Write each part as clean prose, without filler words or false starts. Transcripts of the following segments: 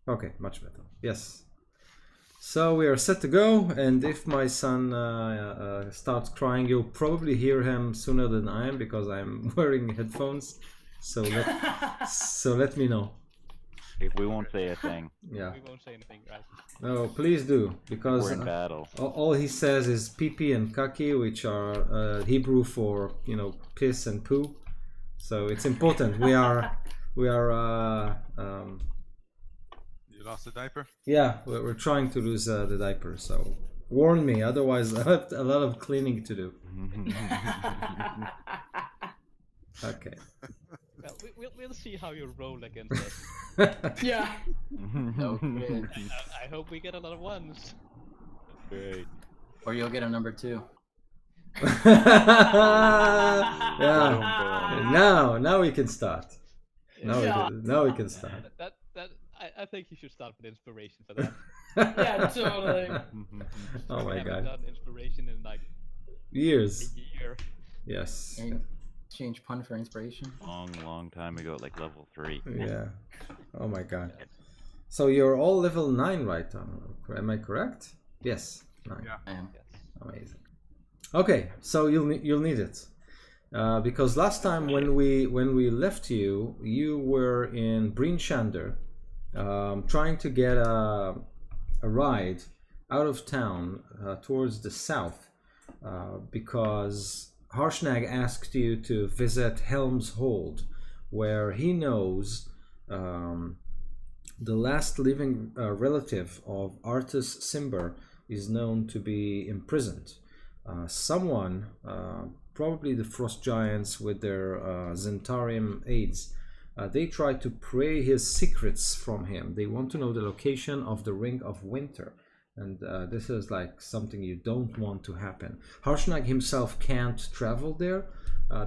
Okay, much better. Yes. So we are set to go, and if my son starts crying, you'll probably hear him sooner than I am because I'm wearing headphones. So let me know. We won't say a thing. Yeah. We won't say anything, right? No, please do, because We're in battle. all he says is pee and kaki, which are Hebrew for piss and poo. So it's important. We are. You lost the diaper? Yeah, we're trying to lose the diaper. So warn me, otherwise I have a lot of cleaning to do. Okay. We'll see how you roll against us. Yeah. Okay. I hope we get a lot of ones. Great. Or you'll get a number 2. Yeah. Now we can start. Now we can start. I think you should start with inspiration for that. Yeah, totally. Oh my We haven't god. done inspiration in like Years. a year. Yes. And change pun for inspiration. Long time ago, like level 3. Yeah. Oh my god. So you're all level 9 right now. Am I correct? Yes. 9. Yeah. I am. Amazing. Okay, so you'll need it. Because last time when we left you, you were in Bryn Shander, trying to get a ride out of town towards the south, because Harshnag asked you to visit Helm's Hold, where he knows the last living relative of Artus Cimber is known to be imprisoned. Someone, probably the Frost Giants with their Zentarium aides, they try to pry his secrets from him. They want to know the location of the Ring of Winter. And this is like something you don't want to happen. Harshnag himself can't travel there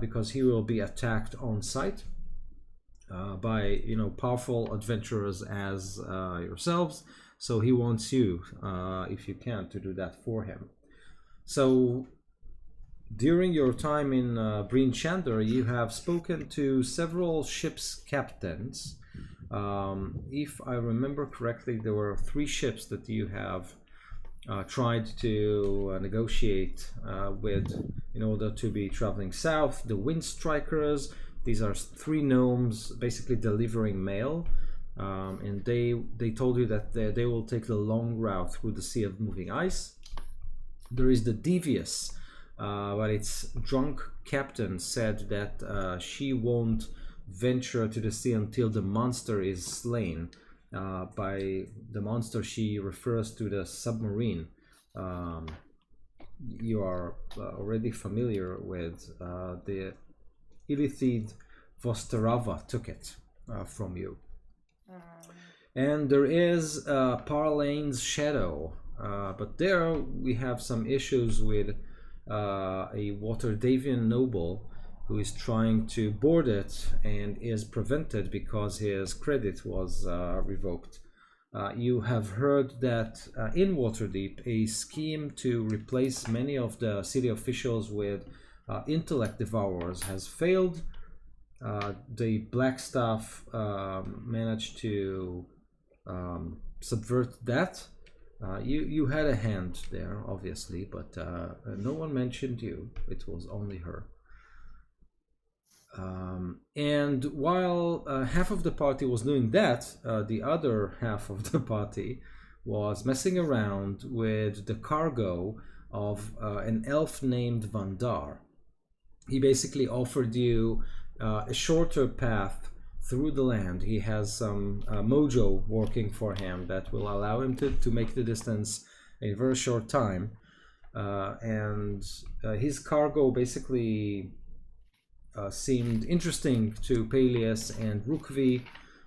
because he will be attacked on sight by powerful adventurers as yourselves. So he wants you, if you can, to do that for him. So during your time in Bryn Shander, you have spoken to several ship's captains. If I remember correctly, there were 3 ships that you have tried to negotiate with in order to be traveling south. The Wind Strikers, these are 3 gnomes basically delivering mail. And they told you that they will take the long route through the Sea of Moving Ice. There is the Devious, but its drunk captain said that she won't venture to the sea until the monster is slain. By the monster, she refers to the submarine. You are already familiar with the Illithid Vosterava took it from you. And there is Parlane's Shadow, but there we have some issues with a Waterdavian noble who is trying to board it and is prevented because his credit was revoked. You have heard that in Waterdeep, a scheme to replace many of the city officials with intellect devourers has failed. The Blackstaff managed to subvert that. You had a hand there, obviously, but no one mentioned you. It was only her. And while half of the party was doing that, the other half of the party was messing around with the cargo of an elf named Vandar. He basically offered you a shorter path through the land. He has some mojo working for him that will allow him to make the distance in a very short time. And his cargo basically seemed interesting to Peleus and Rukvi.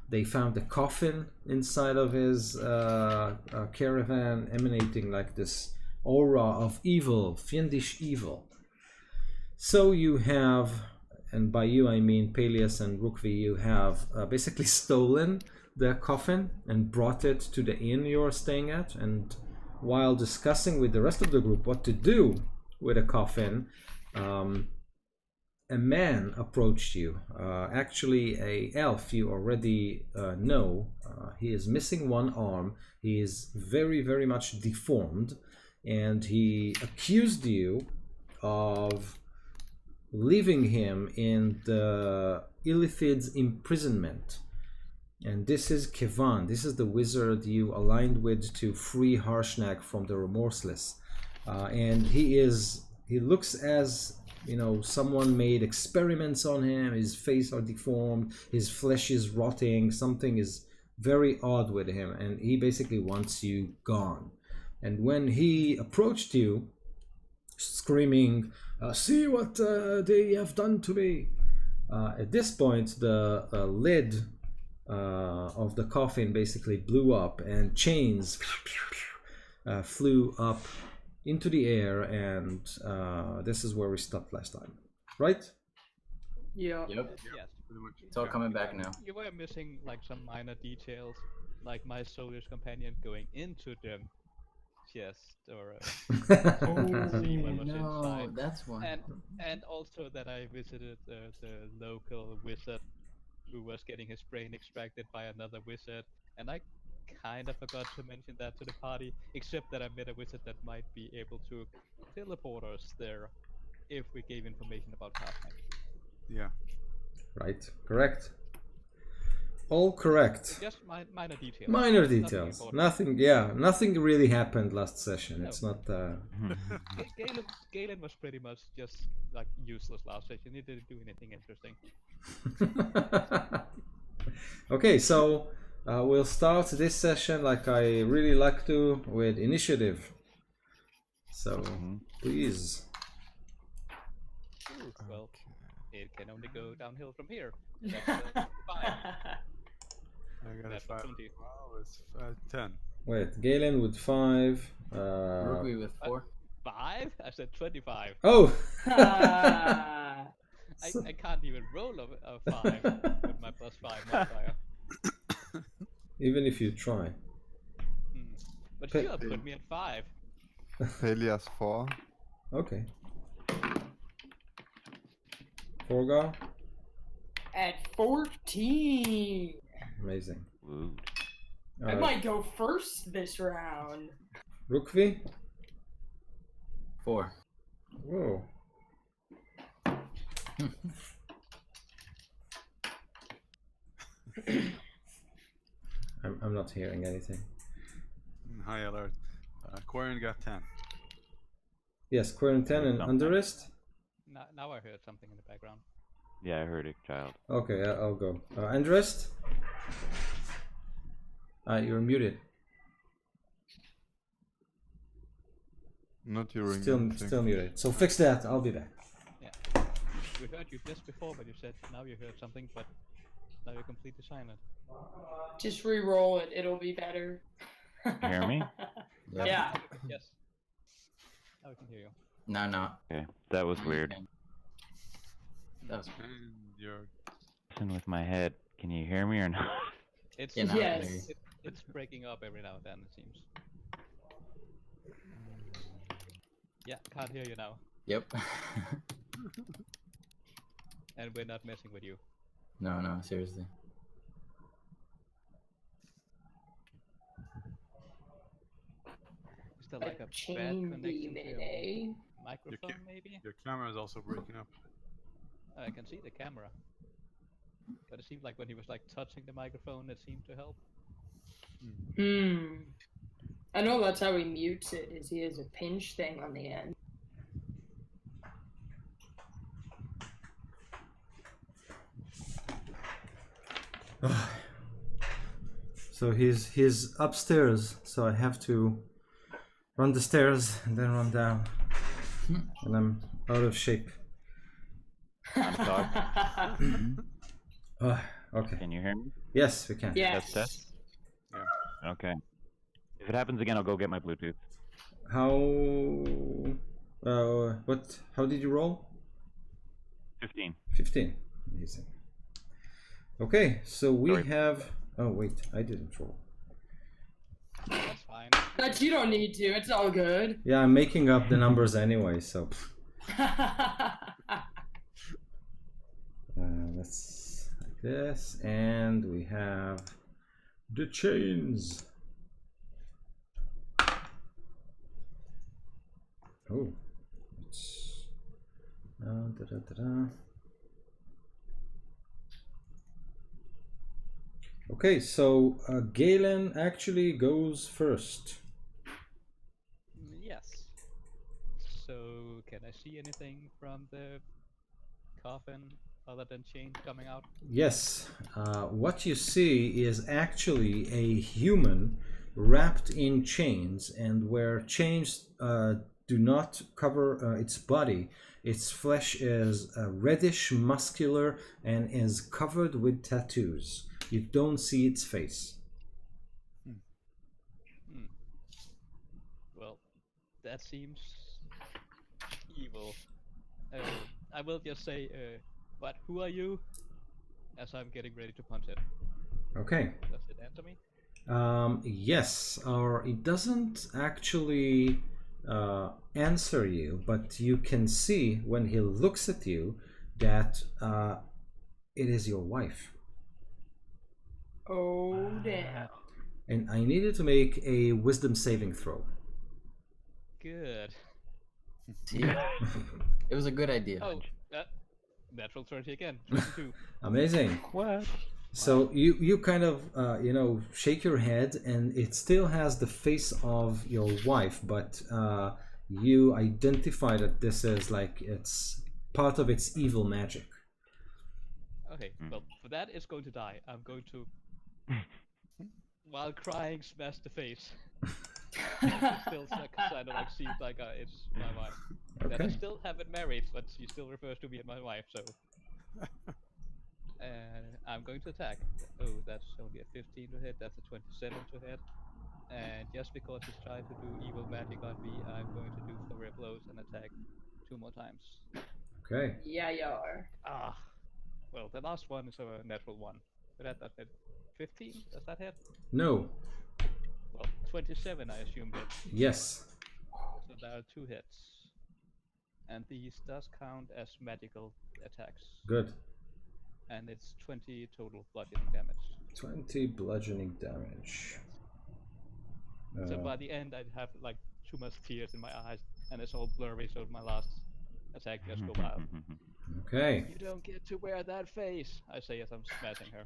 They found a coffin inside of his caravan emanating like this aura of evil, fiendish evil. So you have, and by you I mean Peleus and Rukvi, you have basically stolen the coffin and brought it to the inn you're staying at. And while discussing with the rest of the group what to do with a coffin, a man approached you. Actually, a elf you already know. He is missing one arm. He is very, very much deformed, and he accused you of leaving him in the Illithid's imprisonment. And this is Kevan. This is the wizard you aligned with to free Harshnag from the Remorseless. And he looks as, you know, someone made experiments on him. His face are deformed. His flesh is rotting. Something is very odd with him. And he basically wants you gone. And when he approached you, screaming, see what they have done to me. At this point, the lid of the coffin basically blew up, and chains flew up into the air, and this is where we stopped last time, right? Yep. Yes. Pretty much. It's all coming back now. You were missing like some minor details, like my soldier's companion going into the chest or see what was No, inside. that's why. And also that I visited the local wizard who was getting his brain extracted by another wizard, and I kind of forgot to mention that to the party, except that I met a wizard that might be able to teleport us there if we gave information about Harshnag. Yeah. Right, correct. All correct. Just minor details. Minor Nothing details. important. Nothing really happened last session. No. It's not. Galen was pretty much just like useless last session. He didn't do anything interesting. Okay, so we'll start this session like I really like to with initiative. So please. Ooh, well, it can only go downhill from here. That's fine. I got a That's 5. 20. Wow, it's 10. Wait, Galen with 5. Rookie with 4. 5? I said 25. Oh! I can't even roll a 5 with my plus 5 modifier. Even if you try. But Pe- you have put me at 5. Failures 4. Okay. Forgar? At 14. Amazing. Woo. I might go first this round. Rukvi? 4. Whoa. I'm not hearing anything. High alert. Quarian got 10. Yes, Quarantine and Something. Underwrist? Now I heard something in the background. Yeah, I heard it, child. Okay, I'll go. Andrest? You're muted. Not hearing Still anything. muted. So fix that. I'll be back. Yeah. We heard you just before, but you said now you heard something, but now you're completely silent. Just re-roll it. It'll be better. Hear me? Yep. Yeah. Yes. Now we can hear you. No. Okay, that was weird. That was And you're Listen with my head. Can you hear me or not? It's Yeah, now I can Yes. hear you. it's breaking up every now and then, it seems. Yeah, can't hear you now. Yep. And we're not messing with you. No, seriously. Is there like a bad chain connection beam to in, your eh? microphone, maybe? your camera is also breaking up. I can see the camera. But it seemed like when he was like touching the microphone, it seemed to help. I know that's how he mutes it, is he has a pinch thing on the end. So he's upstairs, so I have to run the stairs and then run down. And I'm out of shape. Okay. Can you hear me? Yes, we can. Yes. Test. Okay. If it happens again, I'll go get my Bluetooth. How? What? How did you roll? 15. 15. Amazing. Okay, so we Sorry. have. Oh wait, I didn't roll. That's fine. But you don't need to, it's all good. Yeah, I'm making up the numbers anyway. So Let's like this, and we have the chains. Oh, it's okay. So Galen actually goes first. Yes. So, can I see anything from the coffin other than chains coming out? Yes, what you see is actually a human wrapped in chains, and where chains do not cover its body, its flesh is reddish, muscular, and is covered with tattoos. You don't see its face. Well, that seems evil. I will just say, but who are you? As I'm getting ready to punch it. Okay. Does it answer me? Yes, or it doesn't actually answer you, but you can see when he looks at you that it is your wife. Oh, damn. And I need you to make a wisdom saving throw. Good. See? It was a good idea. Oh, natural 30 again. 22. Amazing. What? So you kind of shake your head, and it still has the face of your wife, but you identify that this is like it's part of its evil magic. Okay, well, for that it's going to die. I'm going to, while crying, smash the face. It still kind of like seems like it's my wife. That I Okay. still haven't married, but she still refers to me as my wife, so. I'm going to attack. Oh, that's only a 15 to hit, that's a 27 to hit. And just because he's trying to do evil magic on me, I'm going to do flurry of blows and attack 2 more times. Okay. Yeah, you are. Ah, well, the last one is a natural 1. So that does hit. 15, does that hit? No. Well, 27 I assume hit. Yes. So there are 2 hits. And these does count as magical attacks. Good. And it's 20 total bludgeoning damage. 20 bludgeoning damage. So by the end I'd have like too much tears in my eyes and it's all blurry, so my last attack just go wild. Okay. You don't get to wear that face, I say as I'm smashing her.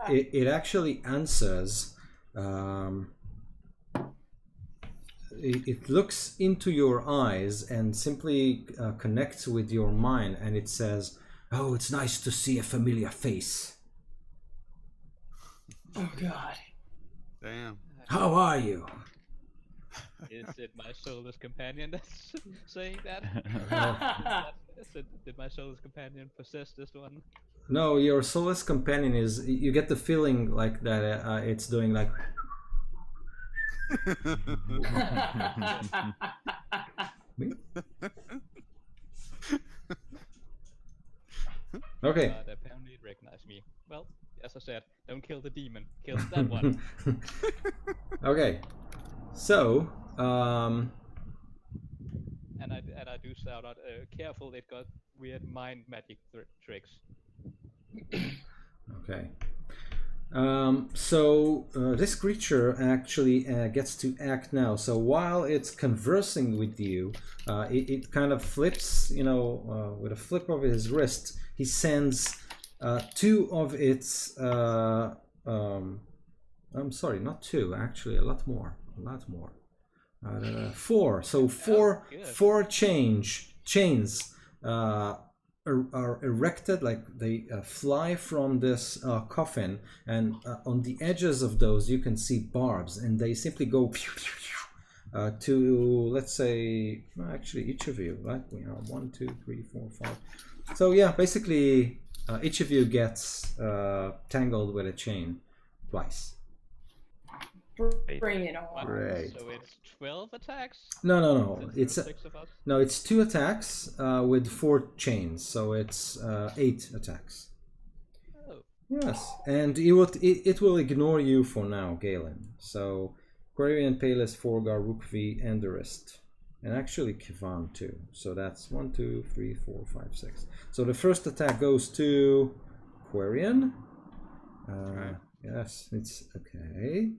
It actually answers. It looks into your eyes and simply connects with your mind, and it says, "Oh, it's nice to see a familiar face. Oh, God. Damn. How are you?" Is it my soulless companion that's saying that? Did my soulless companion possess this one? No, your soulless companion is. You get the feeling like that. It's doing like. Okay. Apparently it recognized me. Well, as I said, don't kill the demon. Kill that one. Okay. So, And I do shout out, careful, it got weird mind magic tricks. okay. This creature actually gets to act now. So while it's conversing with you, it kind of flips, with a flip of his wrist, he sends 2 of its. I'm sorry, not 2. Actually, a lot more. 4. So four chains are erected, like they fly from this coffin, and on the edges of those you can see barbs, and they simply go to, let's say, actually each of you, right? We have 1, 2, 3, 4, 5. So yeah, basically each of you gets tangled with a chain twice. Bring it on. Great. So it's 12 attacks? No. Since It's there are 6 of us? no, it's 2 attacks with 4 chains, so it's 8 attacks. Oh, Yes, and it will ignore you for now, Galen. So, Quarian, Palis, Forgar, Rukvi, and the rest. And actually Kivan too. So that's 1, 2, 3, 4, 5, 6. So the first attack goes to Quarian. Okay. Yes, it's okay.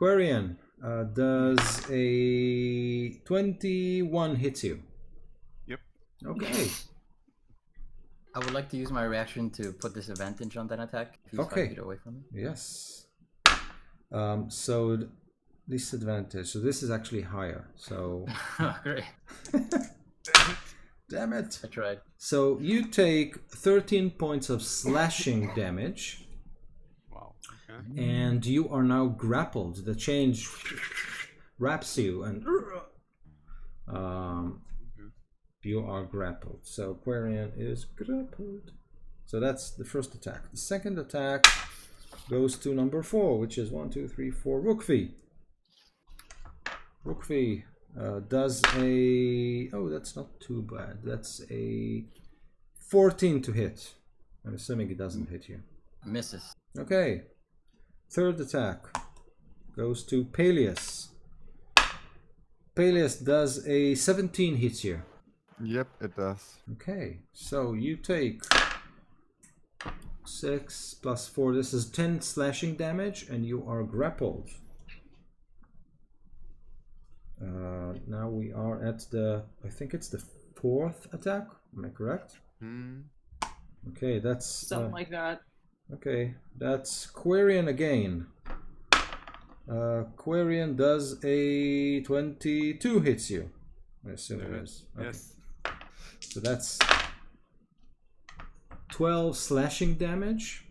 Quarian, does a 21 hit you? Yep. Okay. I would like to use my reaction to put disadvantage on that attack. If he's Okay. 5 feet away from me. Yes. So disadvantage. So this is actually higher. So Great. damn it. I tried. So you take 13 points of slashing damage, Wow. Okay. and you are now grappled. The change wraps you, and you are grappled. So Quarian is grappled. So that's the first attack. The second attack goes to number 4, which is 1, 2, 3, 4. Rookvi. Rookvi does a... Oh, that's not too bad. That's a 14 to hit. I'm assuming it doesn't hit you. Misses. Okay. Third attack goes to Peleus. Peleus does a 17 hit you. Yep, it does. Okay, so you take 6 plus 4. This is 10 slashing damage, and you are grappled. Now we are at the, I think it's the 4th attack. Am I correct? Okay, that's Something like that. okay. That's Quarian again. Quarian does a 22 hits you. I assume it is. Okay. Yes. So that's 12 slashing damage.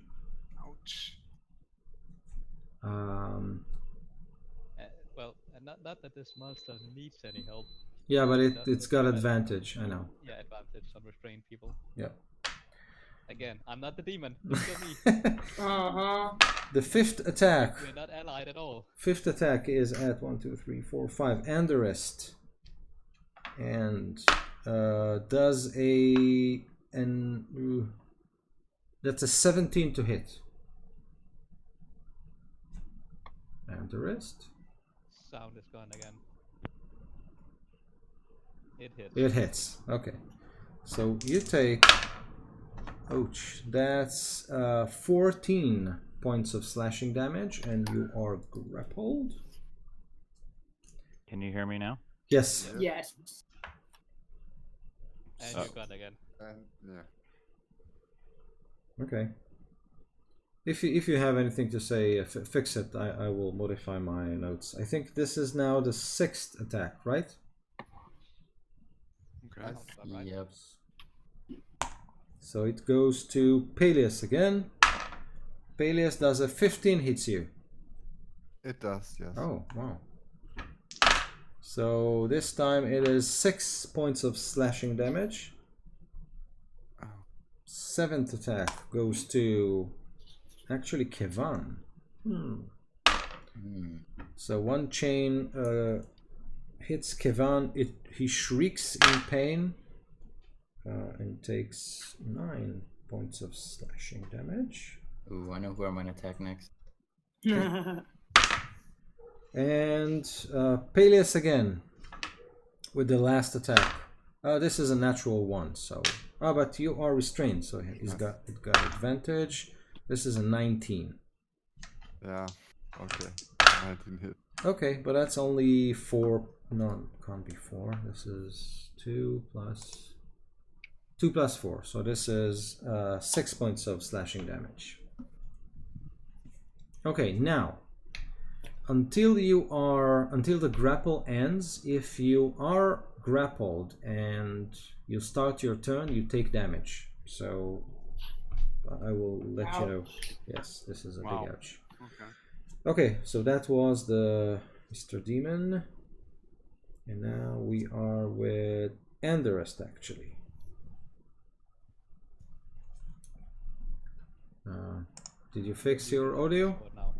Ouch. Well, not that this monster needs any help. Yeah, but Doesn't it's got have advantage. I know. Yeah, advantage on restrained people. Yeah. Again, I'm not the demon. Don't kill me. Uh-huh. The 5th attack. We're not allied at all. 5th attack is at 1, 2, 3, 4, 5. Anderest. And does that's a 17 to hit. Anderest. Sound is gone again. It hits. It hits. Okay. So you take... Ouch. That's 14 points of slashing damage, and you are grappled. Can you hear me now? Yes. Yes. And Oh. you're gone again. And yeah. Okay. If you have anything to say, fix it. I will modify my notes. I think this is now the 6th attack, right? Okay. Sounds about right. Yep. So it goes to Peleus again. Peleus does a 15 hits you. It does, yes. Oh, wow. So this time it is 6 points of slashing damage. Oh. 7th attack goes to actually Kevan. So one chain hits Kevan. He shrieks in pain and takes 9 points of slashing damage. Ooh, I know who I'm gonna attack next. And Peleus again with the last attack. This is a natural 1, so but you are restrained, so it got advantage. This is a 19. Yeah, okay. 19 hit. Okay, but that's only 4. No, can't be 4. This is 2 plus 4. So this is 6 points of slashing damage. Okay, now until the grapple ends, if you are grappled and you start your turn, you take damage. So I will let you know. Yes, this is a Wow. big ouch. Okay. Okay, so that was the Mr. Demon. And now we are with Anderest, actually. Did you fix your audio? What now?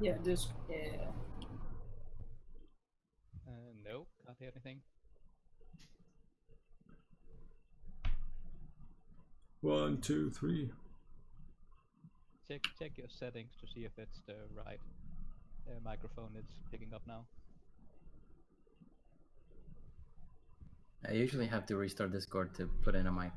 Yeah, this. Yeah. No, can't hear anything. 1, 2, 3. Check your settings to see if it's the right microphone it's picking up now. I usually have to restart Discord to put in a mic.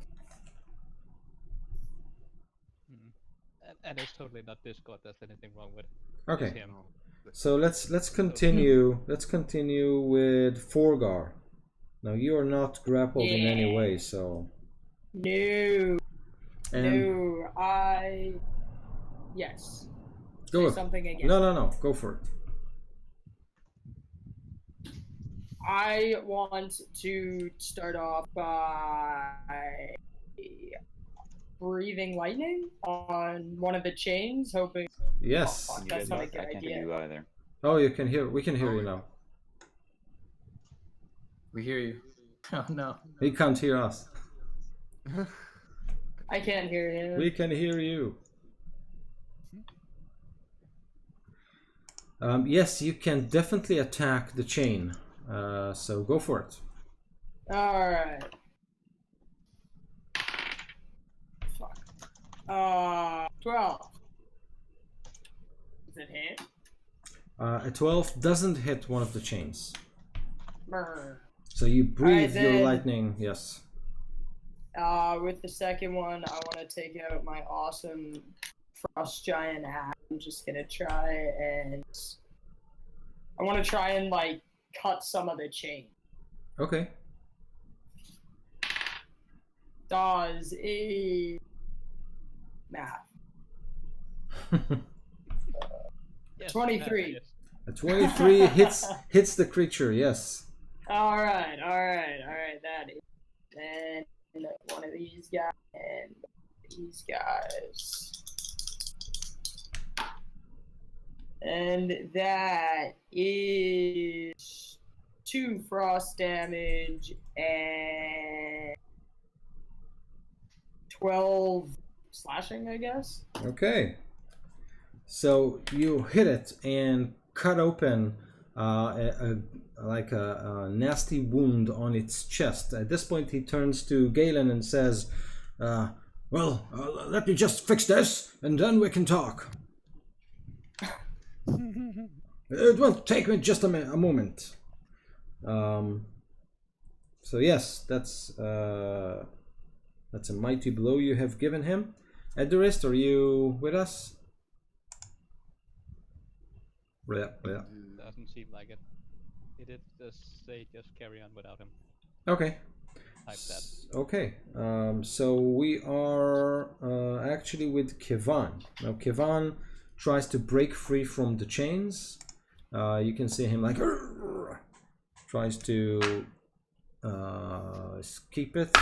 And it's totally not Discord. There's anything wrong with. Okay. It's him. No. So let's continue. Let's continue with Forgar. Now you are not grappled in any Yeah. way, so No. and No. Yes. go. Say something again. No. Go for it. I want to start off by breathing lightning on one of the chains, hoping. Yes. Oh, fuck, You that's guys not a I good can't hear idea. you either. Oh, you can hear. We can hear you now. We hear you. Oh no. He can't hear us. I can't hear him. We can hear you. Yes, you can definitely attack the chain. So go for it. Alright. Fuck. 12. Does it hit? A 12 doesn't hit one of the chains. Brr. So you breathe your then- lightning. Yes. With the second one, I want to take out my awesome frost giant axe. I'm just gonna try and I want to try and like cut some of the chain. Okay. Does a math Yes, 23. yes. A 23 hits the creature. Yes. All right. That is then one of these guys and these guys. And that is 2 frost damage and 12 slashing, I guess. Okay. So you hit it and cut open like a nasty wound on its chest. At this point, he turns to Galen and says, "Well, let me just fix this, and then we can talk. It will take me just a moment." So yes, that's a mighty blow you have given him. Edurist, are you with us? Yeah. Doesn't seem like it. He did just say just carry on without him. Okay. Type that. Okay. So we are actually with Kevan. Now Kevan tries to break free from the chains. You can see him like tries to keep it,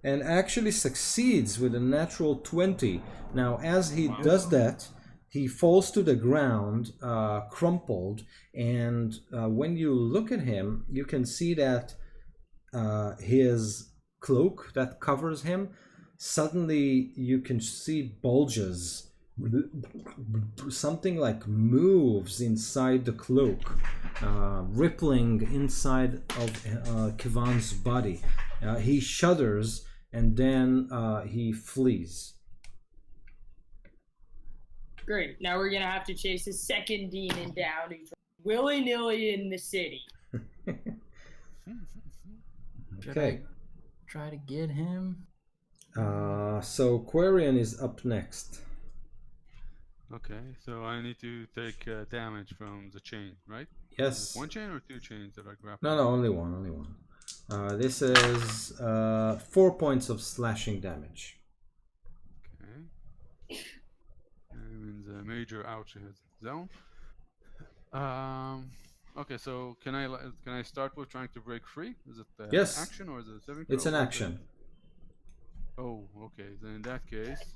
and actually succeeds with a natural 20. Now, as he does that, he falls to the ground, crumpled, and when you look at him, you can see that his cloak that covers him, suddenly you can see bulges. Something like moves inside the cloak, rippling inside of Kevan's body. He shudders and then he flees. Great. Now we're gonna have to chase a second demon down who's willy-nilly in the city. Should Okay. I try to get him? So Quarian is up next. Okay, so I need to take damage from the chain, right? Yes. One chain or 2 chains that I grab? No, only one. This is 4 points of slashing damage. Okay. I'm in the major ouch zone. Okay, so can I start with trying to break free? Is it Yes. action or is it a saving It's throw? an action. Oh, okay. Then in that case,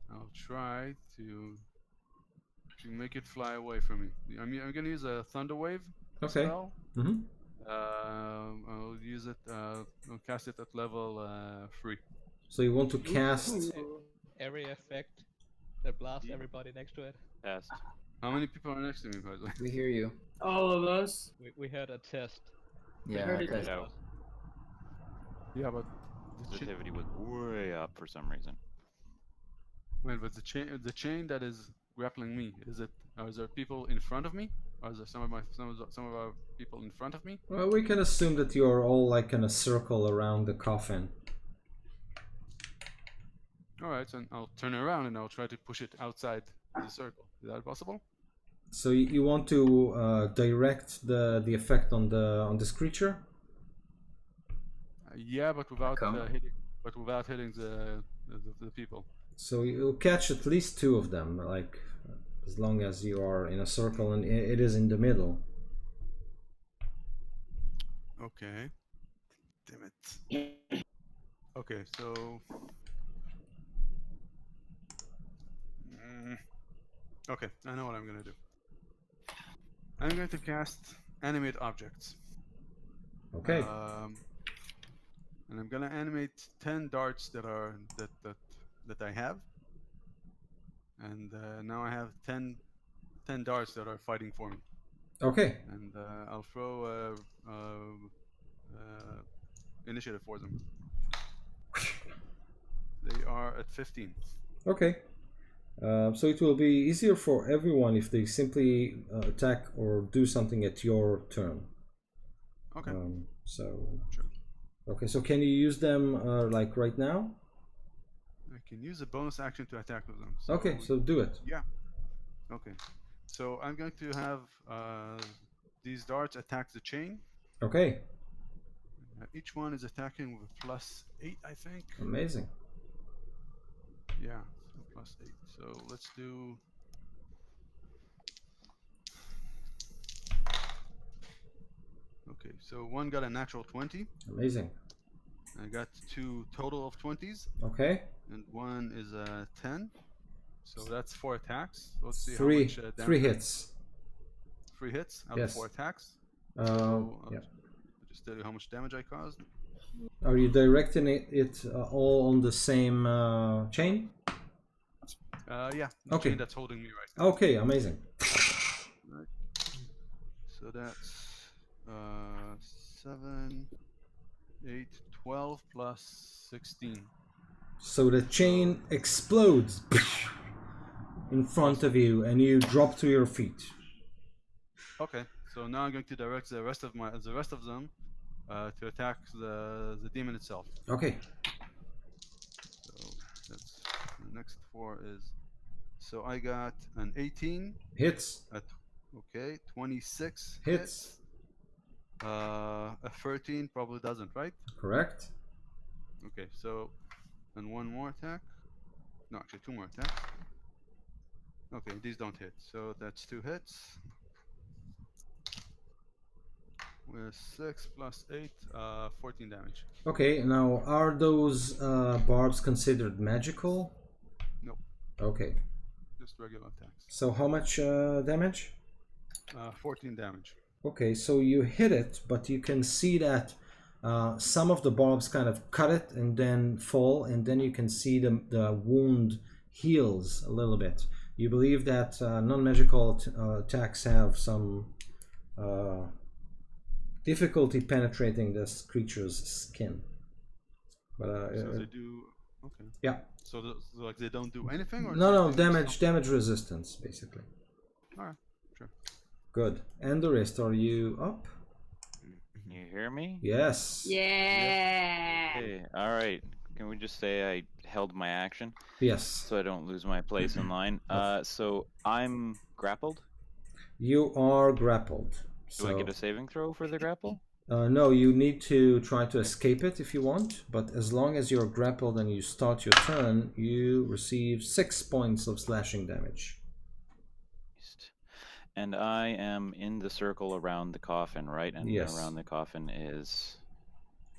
I'll try to make it fly away from me. I'm gonna use a thunder wave Okay. spell. Mm-hmm. I'll use it. I'll cast it at level 3. So you want to cast? Area effect that blasts everybody next to it. Test. How many people are next to me, by the way? We hear you. All of us. We heard a test. Yeah. heard it. okay. Get out. Yeah, but the chain. Sensitivity was way up for some reason. Wait, but the chain that is grappling me? Is there people in front of me? Or is there some of our people in front of me? Well, we can assume that you're all like in a circle around the coffin. All right, so I'll turn around and I'll try to push it outside the circle. Is that possible? So you want to direct the effect on this creature? Yeah, but without Come. hitting the people. So you'll catch at least 2 of them, like as long as you are in a circle and it is in the middle. Okay. Damn it. Okay, so. Okay, I know what I'm gonna do. I'm going to cast animate objects. Okay. And I'm gonna animate 10 darts that I have. And now I have 10 darts that are fighting for me. Okay. And I'll throw initiative for them. They are at 15. Okay. So it will be easier for everyone if they simply attack or do something at your turn. Okay. So. Sure. Okay. So can you use them like right now? I can use a bonus action to attack with them. So Okay. So do it. Yeah. Okay. So I'm going to have these darts attack the chain. Okay. Each one is attacking with +8, I think. Amazing. Yeah, so +8. So let's do. Okay, so one got a natural 20. Amazing. I got 2 total of 20s, Okay. and one is a 10. So that's 4 attacks. Let's see Three. how much damage. 3 hits. 3 hits out Yes. of 4 attacks. Yeah. I'll just tell you how much damage I caused. Are you directing it all on the same chain? Yeah. The Okay. chain that's holding me right now. Okay, amazing. Right. So that's 7, 8, 12 plus 16. So the chain explodes in front of you, and you drop to your feet. Okay. So now I'm going to direct the rest of them to attack the demon itself. Okay. So that's the next 4 is. So I got an 18. Hits. Okay, 26 Hits. A 13 probably doesn't, right? Correct. Okay, so and one more attack. No, actually 2 more attacks. Okay, these don't hit. So that's 2 hits. With 6 plus 8, 14 damage. Okay, now are those barbs considered magical? Nope. Okay. Just regular attacks. So how much damage? 14 damage. Okay, so you hit it, but you can see that some of the barbs kind of cut it and then fall, and then you can see the wound heals a little bit. You believe that non-magical attacks have some difficulty penetrating this creature's skin. But So they do. Okay. yeah. So like they don't do anything, or No, damage resistance basically. All right, sure. Good. And the rest, are you up? You hear me? Yes. Yeah. Hey, all right. Can we just say I held my action Yes. so I don't lose my place in line? So I'm grappled. You are grappled. Do I get a saving throw for the grapple? No, you need to try to escape it if you want, but as long as you're grappled and you start your turn, you receive 6 points of slashing damage. And I am in the circle around the coffin, right? And Yes. around the coffin is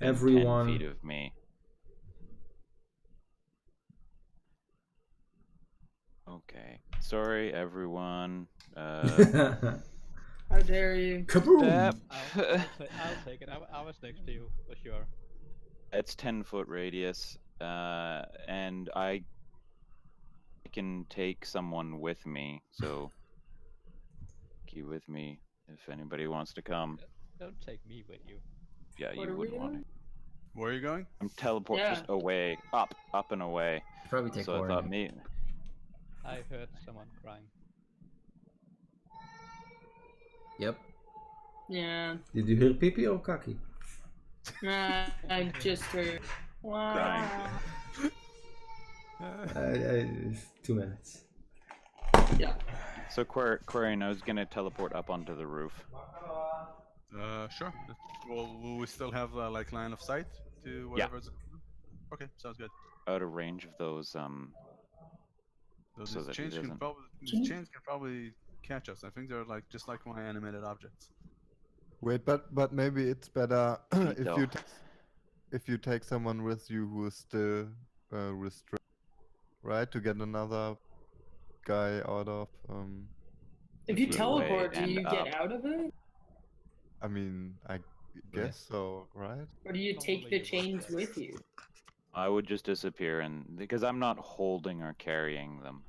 Everyone. 10 feet of me. Okay. Sorry, everyone. How dare you? Kaboom! I'll take it. I was next to you for sure. It's 10-foot radius, and I can take someone with me. So, keep with me if anybody wants to come. Don't take me with you. Yeah, What you are we wouldn't want doing? to. Where are you going? I'm teleporting Yeah. just away, up and away. Probably take So I Warren. thought me. I heard someone crying. Yep. Yeah. Did you hear pee or kaki? I just heard. Crying. It's 2 minutes. Yeah. So Quarian, I was gonna teleport up onto the roof. Sure. Well, will we still have like line of sight to whatever's? Okay, sounds good. Out of range of those So So these that he chains can doesn't- probably catch us. I think they're like just like my animated objects. Wait, but maybe it's better if though. you if you take someone with you who is still restrained, right? To get another guy out of. If you Way teleport, do and you get up. out of it? I mean, I guess so, right? Or do you take the chains with you? I would just disappear, and because I'm not holding or carrying them.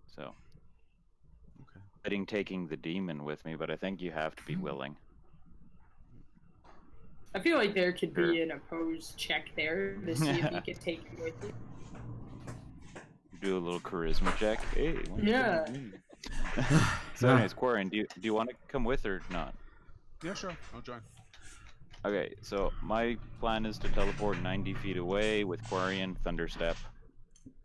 So. Okay. Taking the demon with me, but I think you have to be willing. I feel like there could Sure. be an opposed check there to see if you could take him with you. Do a little charisma check. Hey. why don't you Yeah. come with me? So, anyways, Quarian, do you want to come with or not? Yeah, sure. I'll join. Okay, so my plan is to teleport 90 feet away with Quarian Thunderstep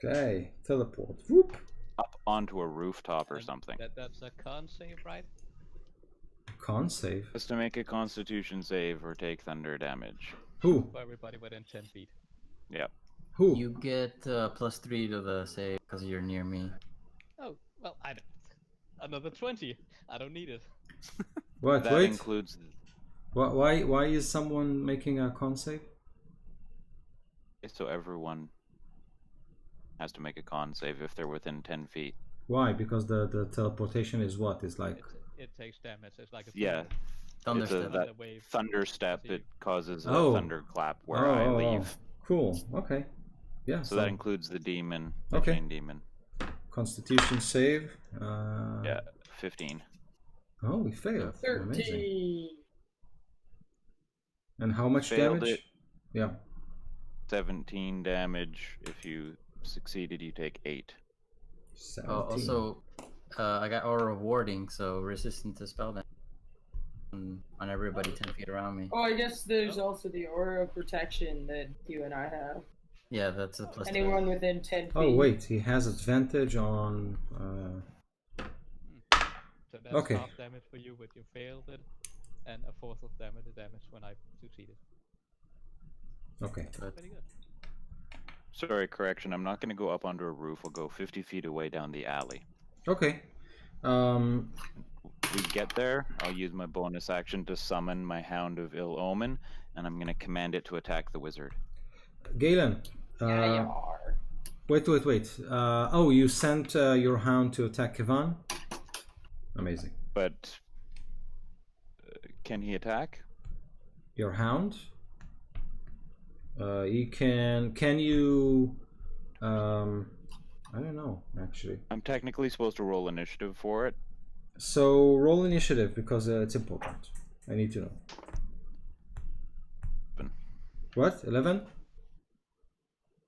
Okay, teleport. Whoop. up onto a rooftop or And something. That's a con save, right? Can't save. Just to make a Constitution save or take thunder damage. Who? For everybody within 10 feet. Yeah. Who? You get +3 to the save because you're near me. Oh, well, I don't. Another 20. I don't need it. What? That Wait. includes. Why is someone making a con save? So everyone has to make a con save if they're within 10 feet. Why? Because the teleportation is what? Is like It takes damage. It's like a Yeah. Thunder It's a- step. that the wave. Thunderstep, See. it causes a Oh. thunderclap where I leave. Cool. Okay. Yeah. So that includes the demon, the Okay. chain demon. Constitution save. Yeah, 15. Oh, we failed. Amazing. 13. And how much Failed damage? it. Yeah. 17 damage. If you succeeded, you take 8. 17. Also, I got aura of warding, so resistant to spell damage on everybody 10 feet around me. Oh, I guess there's also the aura of protection that you and I have. Yeah, that's a +3. Anyone within 10 feet. Oh wait, he has advantage on. So that's Okay. half damage for you when you failed it, and a fourth of damage when I succeeded. Okay. Pretty good. Sorry, correction. I'm not going to go up onto a roof. I'll go 50 feet away down the alley. Okay. We get there. I'll use my bonus action to summon my Hound of Ill Omen, and I'm going to command it to attack the wizard. Galen. J.R.R. Wait. Oh, you sent your hound to attack Kivan? Amazing. But can he attack? Your hound? He can. Can you? I don't know actually. I'm technically supposed to roll initiative for it. So roll initiative because it's important. I need to know. 11. What? 11?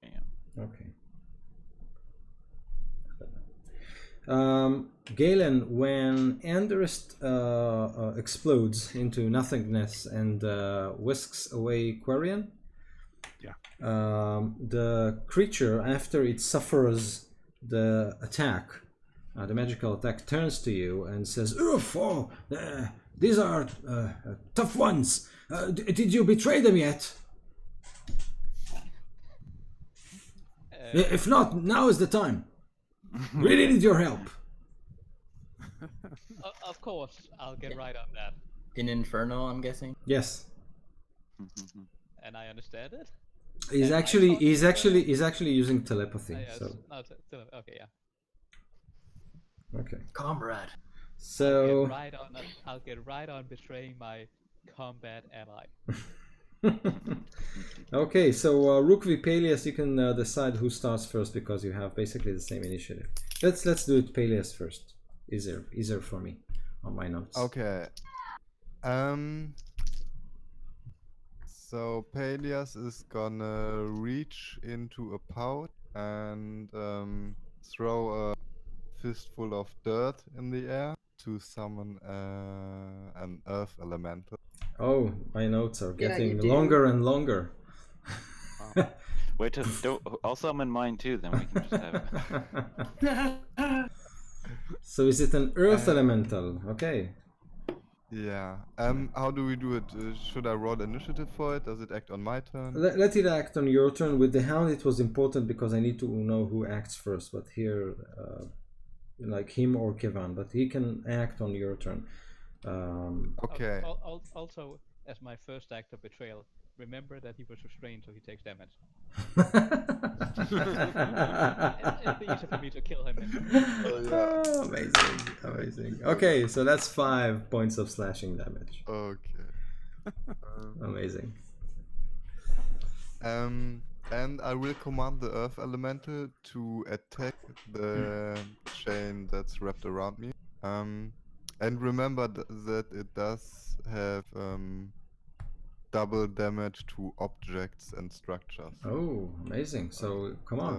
Yeah. Okay. Galen, when Anderist explodes into nothingness and whisks away Quarian, the creature, after it suffers the attack, the magical attack, turns to you and says, "Oof! Oh, these are tough ones. Did you betray them yet? If not, now is the time. Really need your help." Of course, I'll get right on that. In Inferno, I'm guessing. Yes, And I understand it. he's And I actually thought he's you were- actually he's actually using telepathy. Yes, So no, still, okay, yeah. okay, Comrade. so I'll get right on betraying my combat ally. okay, so Rook v Peleus, you can decide who starts first because you have basically the same initiative. Let's do it Peleus first. Easier for me on my notes. Okay. So Peleus is gonna reach into a pouch and throw a fistful of dirt in the air to summon an earth elemental. Oh, my notes are Yeah, you getting do. longer and longer. Wait till don't. I'll summon mine too. Then we can just have. So is it an earth elemental? Okay. Yeah. How do we do it? Should I roll initiative for it? Does it act on my turn? Let it act on your turn. With the hound, it was important because I need to know who acts first. But here, like him or Kevin, but he can act on your turn. Okay. Also, as my first act of betrayal, remember that he was restrained, so he takes damage. It'll be easier for me to kill him. Oh, amazing. Okay, so that's 5 points of slashing damage. Okay. Amazing. And I will command the earth elemental to attack the chain that's wrapped around me. And remember that it does have double damage to objects and structures. Oh, amazing. So come on.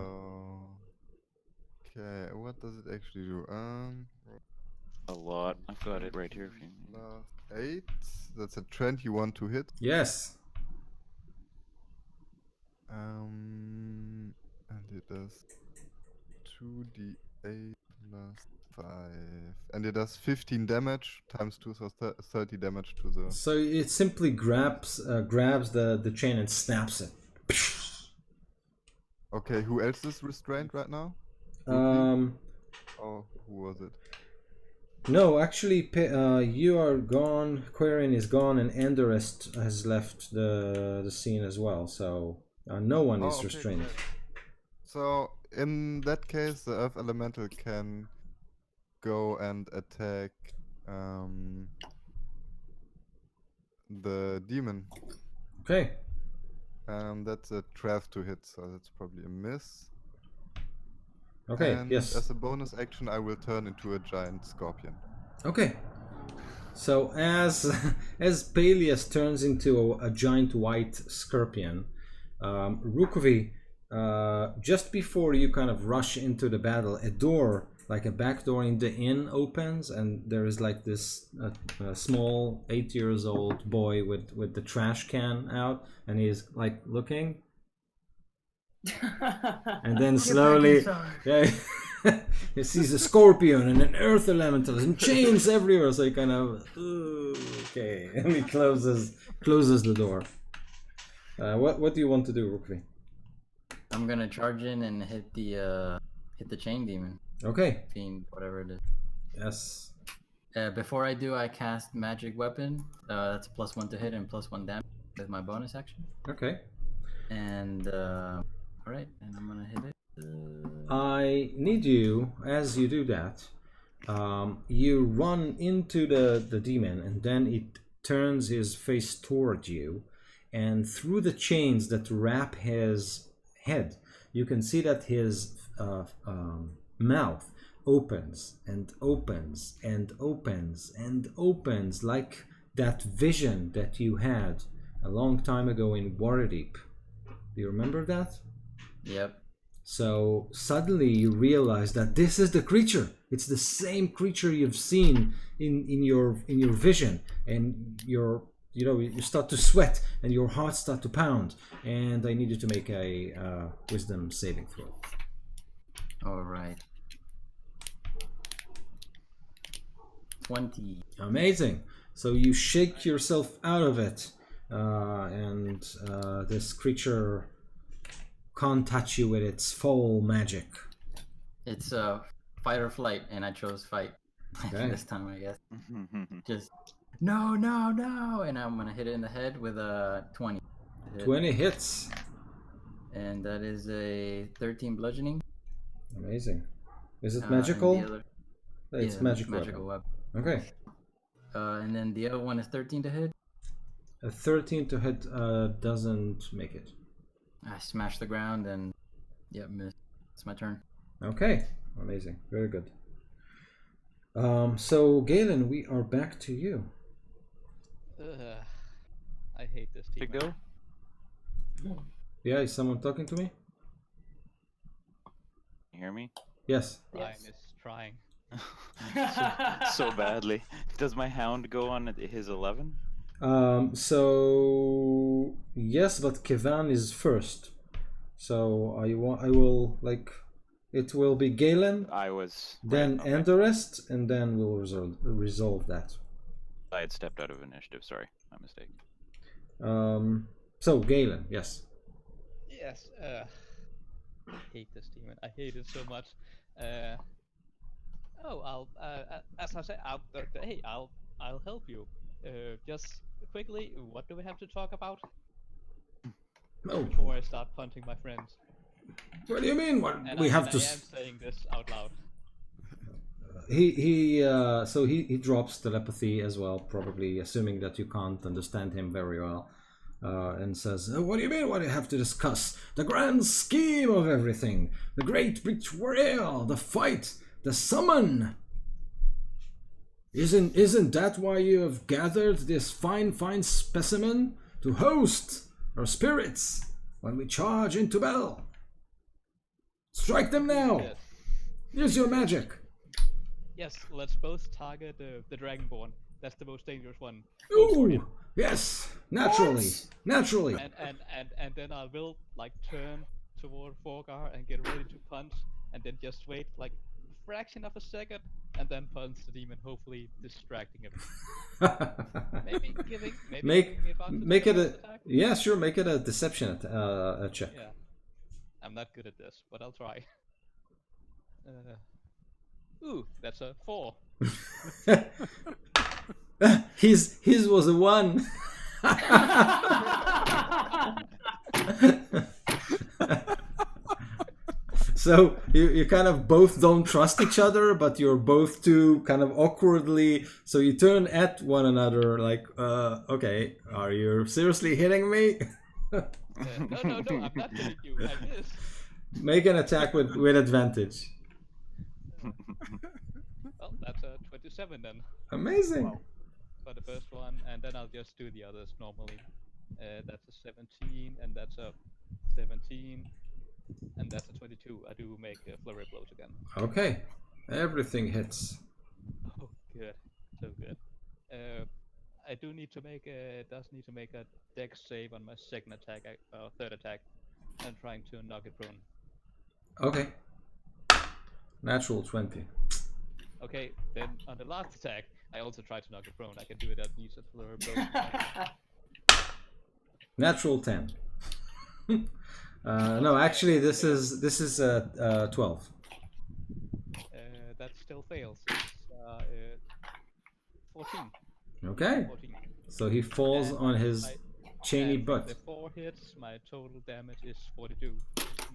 Okay, what does it actually do? A lot. I've got it right here. If you... Plus 8. That's a 21 to hit. Yes. And it does 2d8 plus 5. And it does 15 damage times 2, so 30 damage to the... So it simply grabs the chain and snaps it. Okay, who else is restrained right now? Oh, who was it? No, actually, you are gone. Quarian is gone, and Ender has left the scene as well. So no one is okay, restrained. great. So in that case, the Earth Elemental can go and attack the demon. Okay. That's a 12 to hit, so that's probably a miss. Okay. And yes. as a bonus action, I will turn into a giant scorpion. Okay. So as Peleus turns into a giant white scorpion, Rukvi, just before you kind of rush into the battle, a door, like a back door in the inn, opens, and there is like this small 8 years old boy with the trash can out, and he's like looking. And then slowly, yeah, he sees a scorpion and an earth elemental and chains everywhere. So he kind of, okay, and he closes the door. What do you want to do, Rukvi? I'm gonna charge in and hit the chain demon. Okay. Fiend, whatever it is. Yes. Before I do, I cast magic weapon. That's +1 to hit and +1 damage with my bonus action. Okay. And alright, and I'm gonna hit it. I need you, as you do that, you run into the demon, and then it turns his face toward you, and through the chains that wrap his head, you can see that his mouth opens and opens and opens and opens, like that vision that you had a long time ago in Waterdeep. Do you remember that? Yep. So suddenly you realize that this is the creature. It's the same creature you've seen in your vision, and you start to sweat and your heart starts to pound. And I need you to make a wisdom saving throw. All right. 20. Amazing. So you shake yourself out of it, and this creature can't touch you with its foul magic. It's fight or flight, and I chose fight Okay. this time, I guess. Just no, and I'm gonna hit it in the head with a 20. 20 hits. And that is a 13 bludgeoning. Amazing. Is it and magical? the other- It's yeah, magical. weapon. Okay. And then the other one is 13 to hit. A 13 to hit doesn't make it. I smash the ground and miss. It's my turn. Okay. Amazing. Very good. So Galen, we are back to you. I hate this team. To go? Yeah, is someone talking to me? You hear me? Yes. Ryan Yes. is trying. So badly. Does my hound go on his 11? So yes, but Kevan is first. So I will like it will be Galen, I was then right, okay. Enderest, and then we'll resolve that. I had stepped out of initiative. Sorry, my mistake. So Galen, yes. Yes. I hate this demon. I hate it so much. I'll as I say, hey, I'll help you. Just quickly, what do we have to talk about Oh, before I start punching my friends? what do you mean? What And we have I to? am saying this out loud. He drops telepathy as well, probably assuming that you can't understand him very well, and says, "What do you mean? What do you have to discuss? The grand scheme of everything, the great betrayal, the fight, the summon. Isn't that why you have gathered this fine specimen to host our spirits when we charge into battle? Strike them now. Yes. Use your magic." Yes, let's both target the Dragonborn. That's the most dangerous one. Go for it. Ooh, yes, naturally, What? naturally. And then I will like turn toward Forgar and get ready to punch, and then just wait like a fraction of a second, and then punch the demon, hopefully distracting him. Maybe giving me advantage Make on it the a first attack. yeah, sure. Make it a deception check. Yeah, I'm not good at this, but I'll try. Ooh, that's a 4. His was a 1. So you kind of both don't trust each other, but you're both too kind of awkwardly. So you turn at one another like, okay, are you seriously hitting me? No, I'm not hitting you. I miss. Make an attack with advantage. Well, that's a 27 then Amazing. for the first one, and then I'll just do the others normally. That's a 17, and that's a 17, and that's a 22. I do make flurry blows again. Okay, everything hits. Oh, good, so good. I do need to make a dex save on my second attack, third attack. I'm trying to knock it prone. Okay. Natural 20. Okay, then on the last attack, I also try to knock it prone. I can do it at least at flurry blows. Natural 10. No, actually, this is 12. That still fails. It's 14. Okay. 14. So he falls And on his chainy and butt. The 4 hits, my total damage is 42.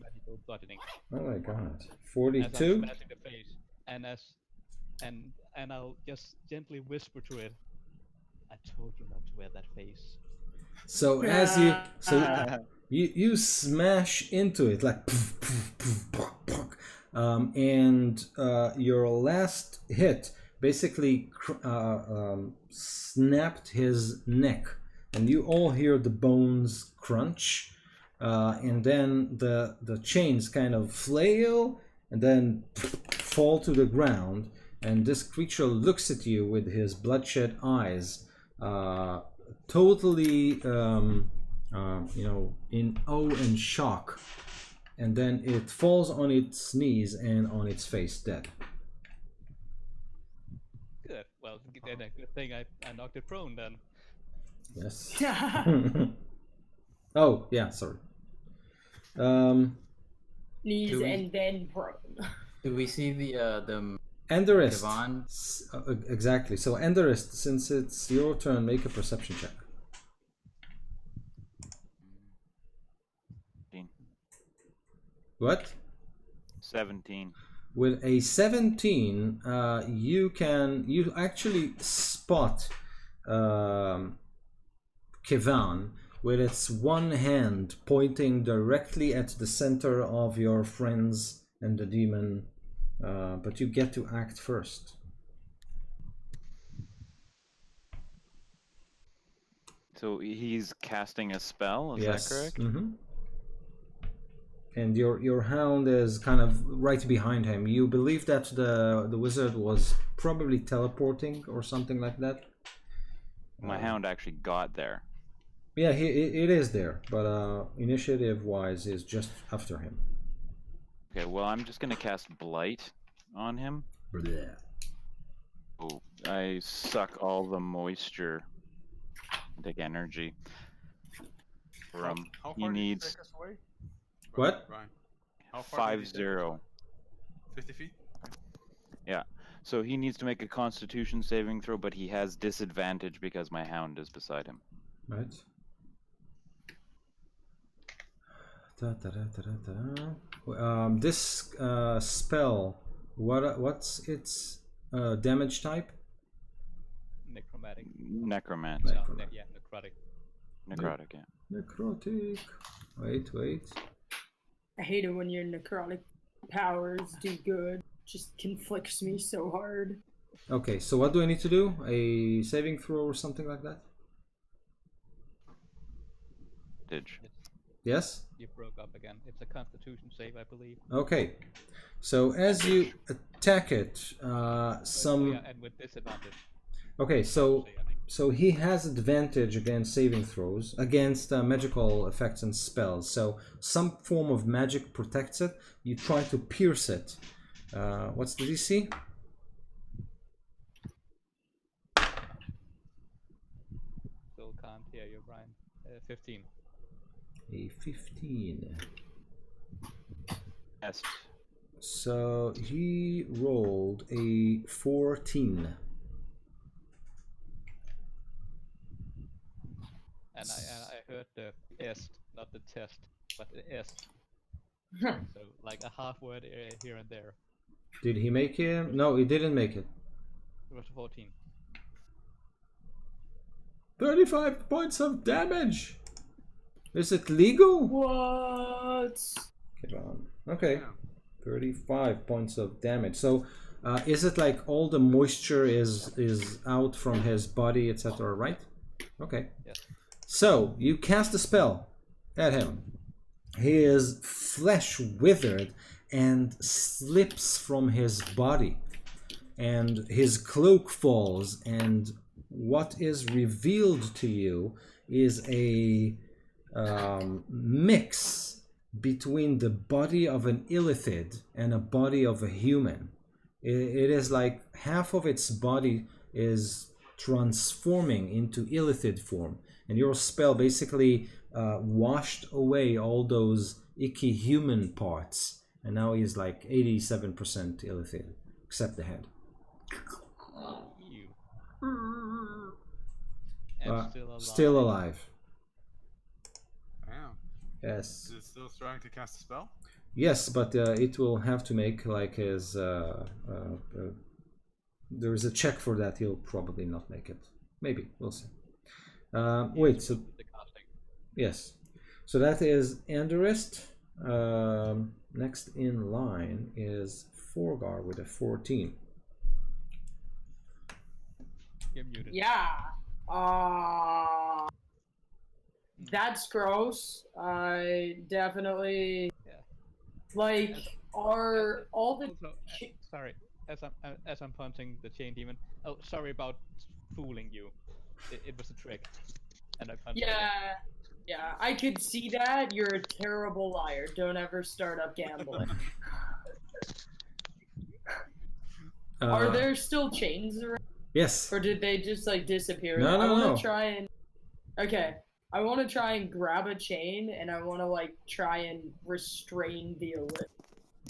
Magical bludgeoning. Oh my god. As I'm 42? smashing the face, and I'll just gently whisper to it, "I told you not to wear that face." So as you smash into it like poof, poof, poof, poof, poof. And your last hit basically snapped his neck, and you all hear the bones crunch, and then the chains kind of flail and then fall to the ground, and this creature looks at you with his bloodshot eyes, totally in awe and shock, and then it falls on its knees and on its face dead. Good. Well, then a good thing I knocked it prone then. Yes. Oh yeah, sorry. Knees Do we- and then prone. Do we see the Enderist. Yvonne? Exactly. So Enderist, since it's your turn, make a perception check. 17. What? 17. With a 17, you actually spot Kevan with its one hand pointing directly at the center of your friends and the demon, but you get to act first. So he's casting a spell, is Yes. that correct? Mm-hmm. and your hound is kind of right behind him. You believe that the wizard was probably teleporting or something like that. My hound actually got there. Yeah, it is there, but initiative wise is just after him. Okay, well, I'm just gonna cast Blight on him. Bleh. Oh, I suck all the moisture. Take energy from. How He far did you needs take us away? What? Brian. How far did you take us 5-0. away? 50 feet? Yeah. So he needs to make a Constitution saving throw, but he has disadvantage because my hound is beside him. Right. This spell, what's its damage type? Necromantic. Necromancy. No, yeah, necrotic. Necrotic, yeah. Necrotic. Wait. I hate it when your necrotic powers do good. Just conflicts me so hard. Okay, so what do I need to do? A saving throw or something like that? Yes? You broke up again. It's a Constitution save, I believe. Okay. So as you attack it, Oh, yeah, and with disadvantage. Okay, so I think. so he has advantage against saving throws, against magical effects and spells. So some form of magic protects it. You try to pierce it. What's the DC? Still can't hear you, Brian. 15. A 15. Yes. So he rolled a 14. And I heard the est, not the test, but the est. So like a half word here and there. Did he make it? No, he didn't make it. It was 14. 35 points of damage. Is it legal? What? Get on. Okay. Yeah. 35 points of damage. So is it like all the moisture is out from his body, etc., right? Okay. Yes. So you cast a spell at him. His flesh withered and slips from his body, and his cloak falls, and what is revealed to you is a mix between the body of an illithid and a body of a human. It is like half of its body is transforming into illithid form, and your spell basically washed away all those icky human parts, and now he's like 87% illithid, except the head. Ew. And still alive. Still alive. Wow. Yes. Is it still trying to cast a spell? Yes, but it will have to make like his. There is a check for that. He'll probably not make it. Maybe we'll see. Wait. So The casting. yes. So that is Anderist. Next in line is Forgar with a 14. You're muted. Yeah. That's gross. I definitely Yeah. like are all the Also, sorry, as I'm punching the chain demon. Oh, sorry about fooling you. It was a trick, and I punched. yeah, I could see that. You're a terrible liar. Don't ever start up gambling. Are there still chains around? Yes. Or did they just like disappear? No, I no, want to no. try and. Okay, I want to try and grab a chain, and I want to like try and restrain the elite.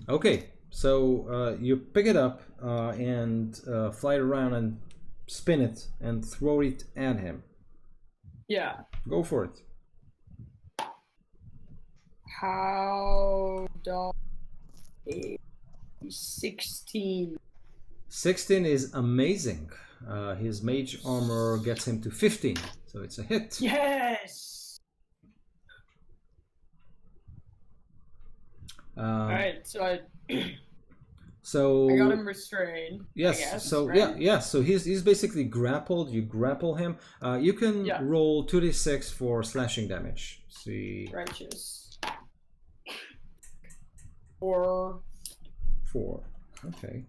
Okay. So you pick it up and fly it around and spin it and throw it at him. Yeah. Go for it. How does 16? 16 is amazing. His mage armor gets him to 15, so it's a hit. Yes. All right, so I got him restrained. Yes. I guess, So right? yeah. So he's basically grappled. You grapple him. You can Yeah. roll 2d6 for slashing damage. See. Righteous. Or 4. Okay.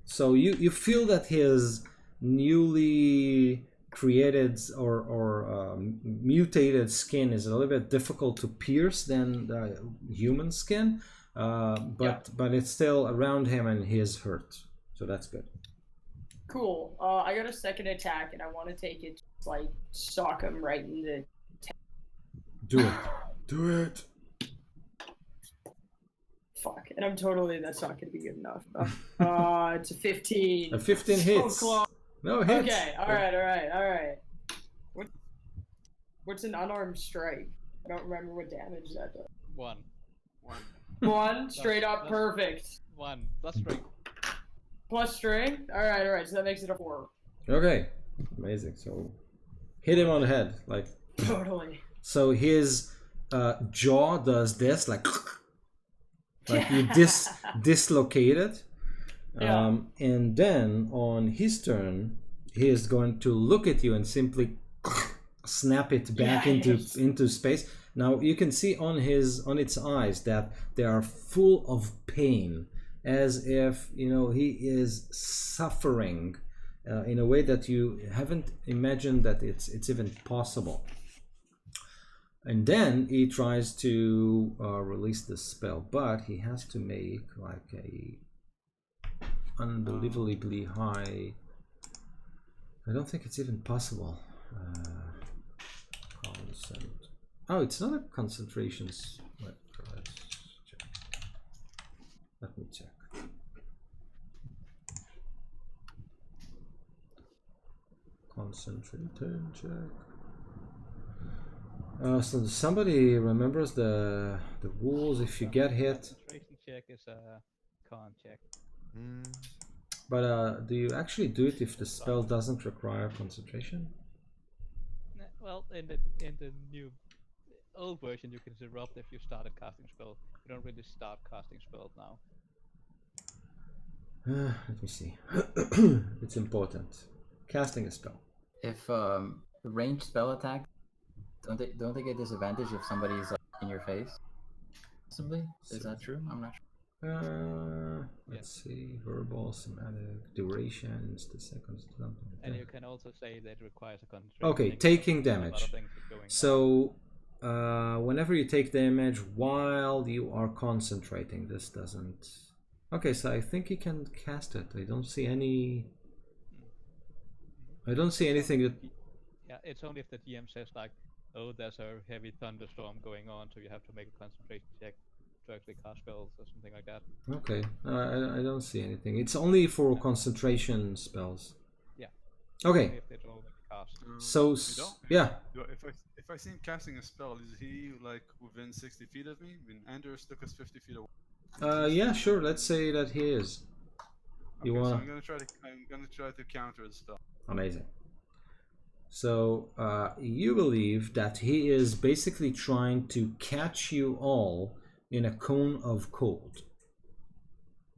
So you feel that his newly created or mutated skin is a little bit difficult to pierce than the human skin, but it's still around him and he is hurt, so that's good. cool. I got a second attack and I want to take it, like sock him right in the. Do it. Do it. Fuck, and that's not gonna be good enough. It's a 15. A 15 So hits. close. No hits. Okay, alright. What's an unarmed strike? I don't remember what damage that does. 1. 1, straight up, That's- perfect. 1 plus strength. Plus strength? Alright, so that makes it a 4. Okay, amazing. So hit him on the head, like. Totally. So his jaw does this, like you dislocate it. Yeah. And then on his turn, he is going to look at you and simply snap it back Yes. into space. Now you can see on its eyes that they are full of pain, as if he is suffering in a way that you haven't imagined that it's even possible. And then he tries to release the spell, but he has to make like a unbelievably high. I don't think it's even possible. Oh, it's not a concentration. Let's check. Let me check. Concentration check. So somebody remembers the rules. If you get hit, Concentration check is a con check. but do you actually do it if the spell doesn't require concentration? Well, in the new old version, you can interrupt if you started casting spell. You don't really start casting spells now. Let me see. It's important. Casting a spell. If ranged spell attack, don't they get disadvantage if somebody's like in your face? Possibly? Is that true? I'm not sure. Let's see. Verbal, somatic, duration, the seconds. And you can also say that it requires a concentration. Okay, check, taking so a lot of damage. things is going on. So, whenever you take damage while you are concentrating, this doesn't. Okay, so I think you can cast it. I don't see any. I don't see anything that. Yeah, it's only if the DM says like, "Oh, there's a heavy thunderstorm going on, so you have to make a concentration check to actually cast spells or something like that." Okay, I don't see anything. It's only for concentration spells. Yeah. Okay. Only if it's already cast. So yeah. If I see him casting a spell, is he like within 60 feet of me? When Anders took us 50 feet away. Yeah, sure. Let's say that he is. You Okay, so wanna? I'm gonna try to counter the spell. Amazing. So you believe that he is basically trying to catch you all in a cone of cold.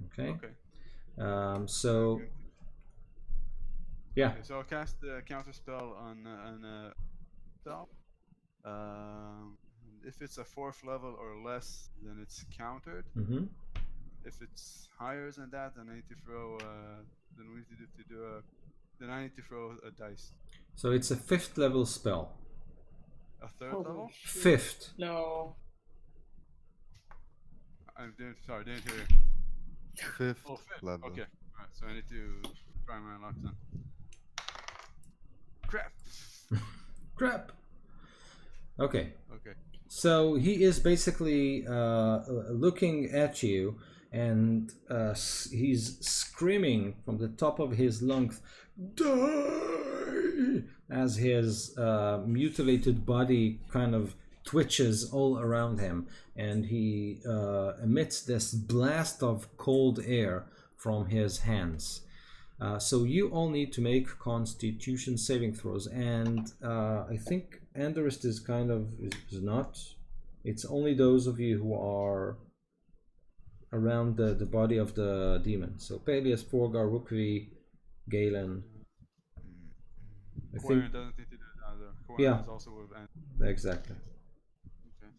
Okay. Okay. So yeah. Okay, so I'll cast the counter spell on spell. If it's a 4th level or less, then it's countered. Mm-hmm. If it's higher than that, then I need to throw. Then I need to throw a dice. So it's a 5th level spell. A 3rd Holy level? shit. 5th. No. Sorry, didn't hear you. 5th Oh, 5th. level. Okay. Alright, so I need to try my luck then. Crap. Crap. Okay. Okay. So he is basically looking at you, and he's screaming from the top of his lungs, "Die!" as his mutilated body kind of twitches all around him, and he emits this blast of cold air from his hands. So you all need to make Constitution saving throws, and I think Anderist is kind of is not. It's only those of you who are around the body of the demon. So Peleus, Forgar, Rukvi, Galen. I think Quarian doesn't need to do that either. Quarian Yeah. is also with Anders. exactly. Okay.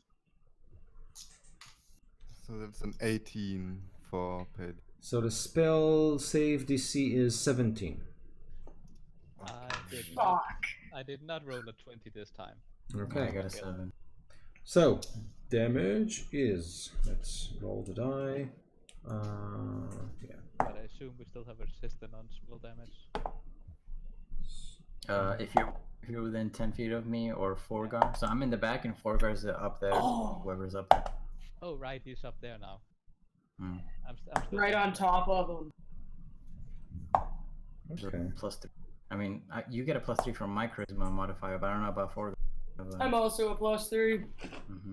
So that's an 18 for Ped. So the spell save DC is 17. Fuck. I did not roll a 20 this time. Okay. I got a 7. So damage is, let's roll the die. Yeah. But I assume we still have a resistance on spell damage. If you're within 10 feet of me or Forgar, so I'm in the back and Forgar's up there. Oh. Whoever's up there. Oh, right, he's up there now. Hmm. I'm still Right on top of him. Okay. +3. I mean, you get a +3 from my charisma modifier, but I don't know about Forgar. I'm also a +3. Mm-hmm.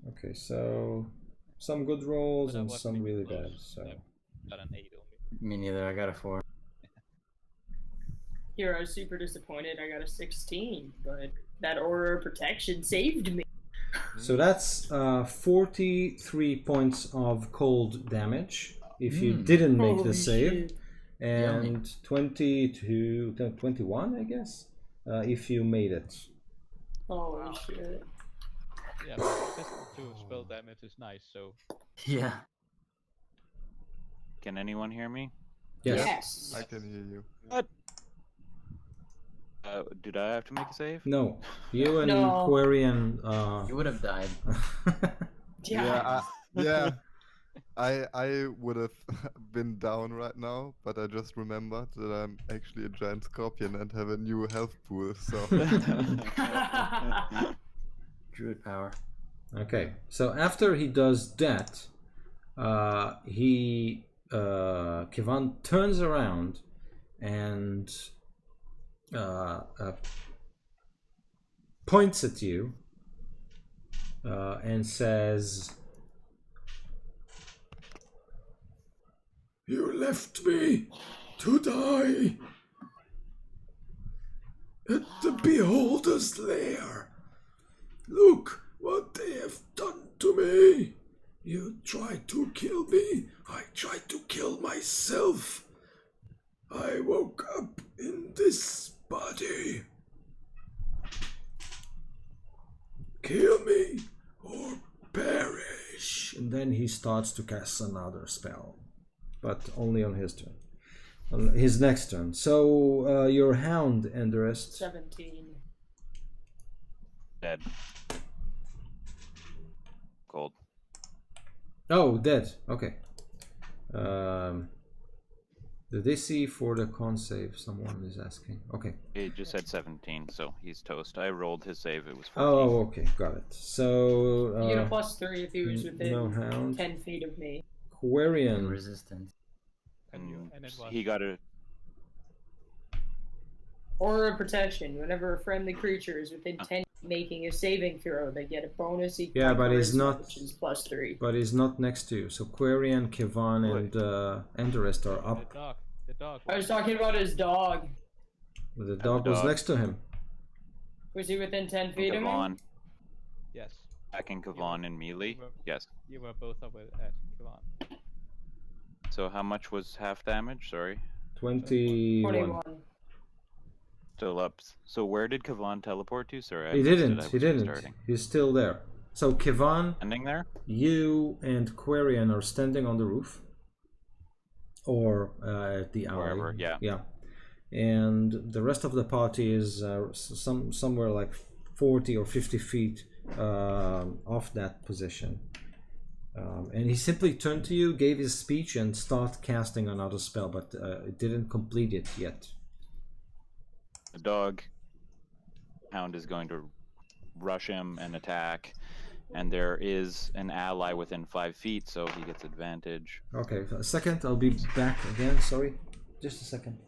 Okay, so some good rolls But I and wasn't some even really close. bad. So Yeah. Got an 8 only. Me neither. I got a 4. Here, I was super disappointed. I got a 16, but that Aura of Protection saved me. So that's 43 points of cold damage if you didn't make the Holy save, shit. and 21, I guess, if you made it. Holy shit. Yeah, but resistance to spell damage is nice, so Yeah. Can anyone hear me? Yes. I can hear you. Did I have to make a save? No, you and No. Quarian. You would have died. Yeah. I would have been down right now, but I just remembered that I'm actually a giant scorpion and have a new health pool. So Druid power. Okay, so after he does that, Kivan turns around and points at you and says, "You left me to die at the Beholder's lair. Look what they have done to me. You tried to kill me. I tried to kill myself. I woke up in this body. Kill me or perish." And then he starts to cast another spell, but only on his turn. On his next turn. So your hound, Enderest. 17. Dead. Cold. Oh, dead. Okay. The DC for the con save, someone is asking. Okay. He just said 17, so he's toast. I rolled his save, it was 14. Oh, okay, got it. So You get a +3 if he was no within hound. 10 feet of me. Quarian. Resistance. and it was He got a Aura of Protection. Whenever a friendly creature is within 10 making a saving throw, they get a bonus equal Yeah, to but he's charisma, not- which is +3. But he's not next to you. So Quarian, Kivan, and Enderest are the up. dog. The dog. I was talking about his dog. The dog was dog. next to him. Was he within 10 feet of me? Kavan. Yes. Attacking Kavan in melee. were- Yes. You were both up at Kavan. So how much was half damage? Sorry. 21. 21. Still up. So where did Kavan teleport to? Sorry, I He missed it. didn't. I He was didn't. restarting. He's still there. So Kivan, Ending there? you and Quarian are standing on the roof, or at the alley. Wherever, yeah. Yeah. And the rest of the party is somewhere like 40 or 50 feet off that position. And he simply turned to you, gave his speech, and started casting another spell, but it didn't complete it yet. The dog. Hound is going to rush him and attack. And there is an ally within 5 feet, so he gets advantage. Okay, a second, I'll be back again. Sorry, just a second.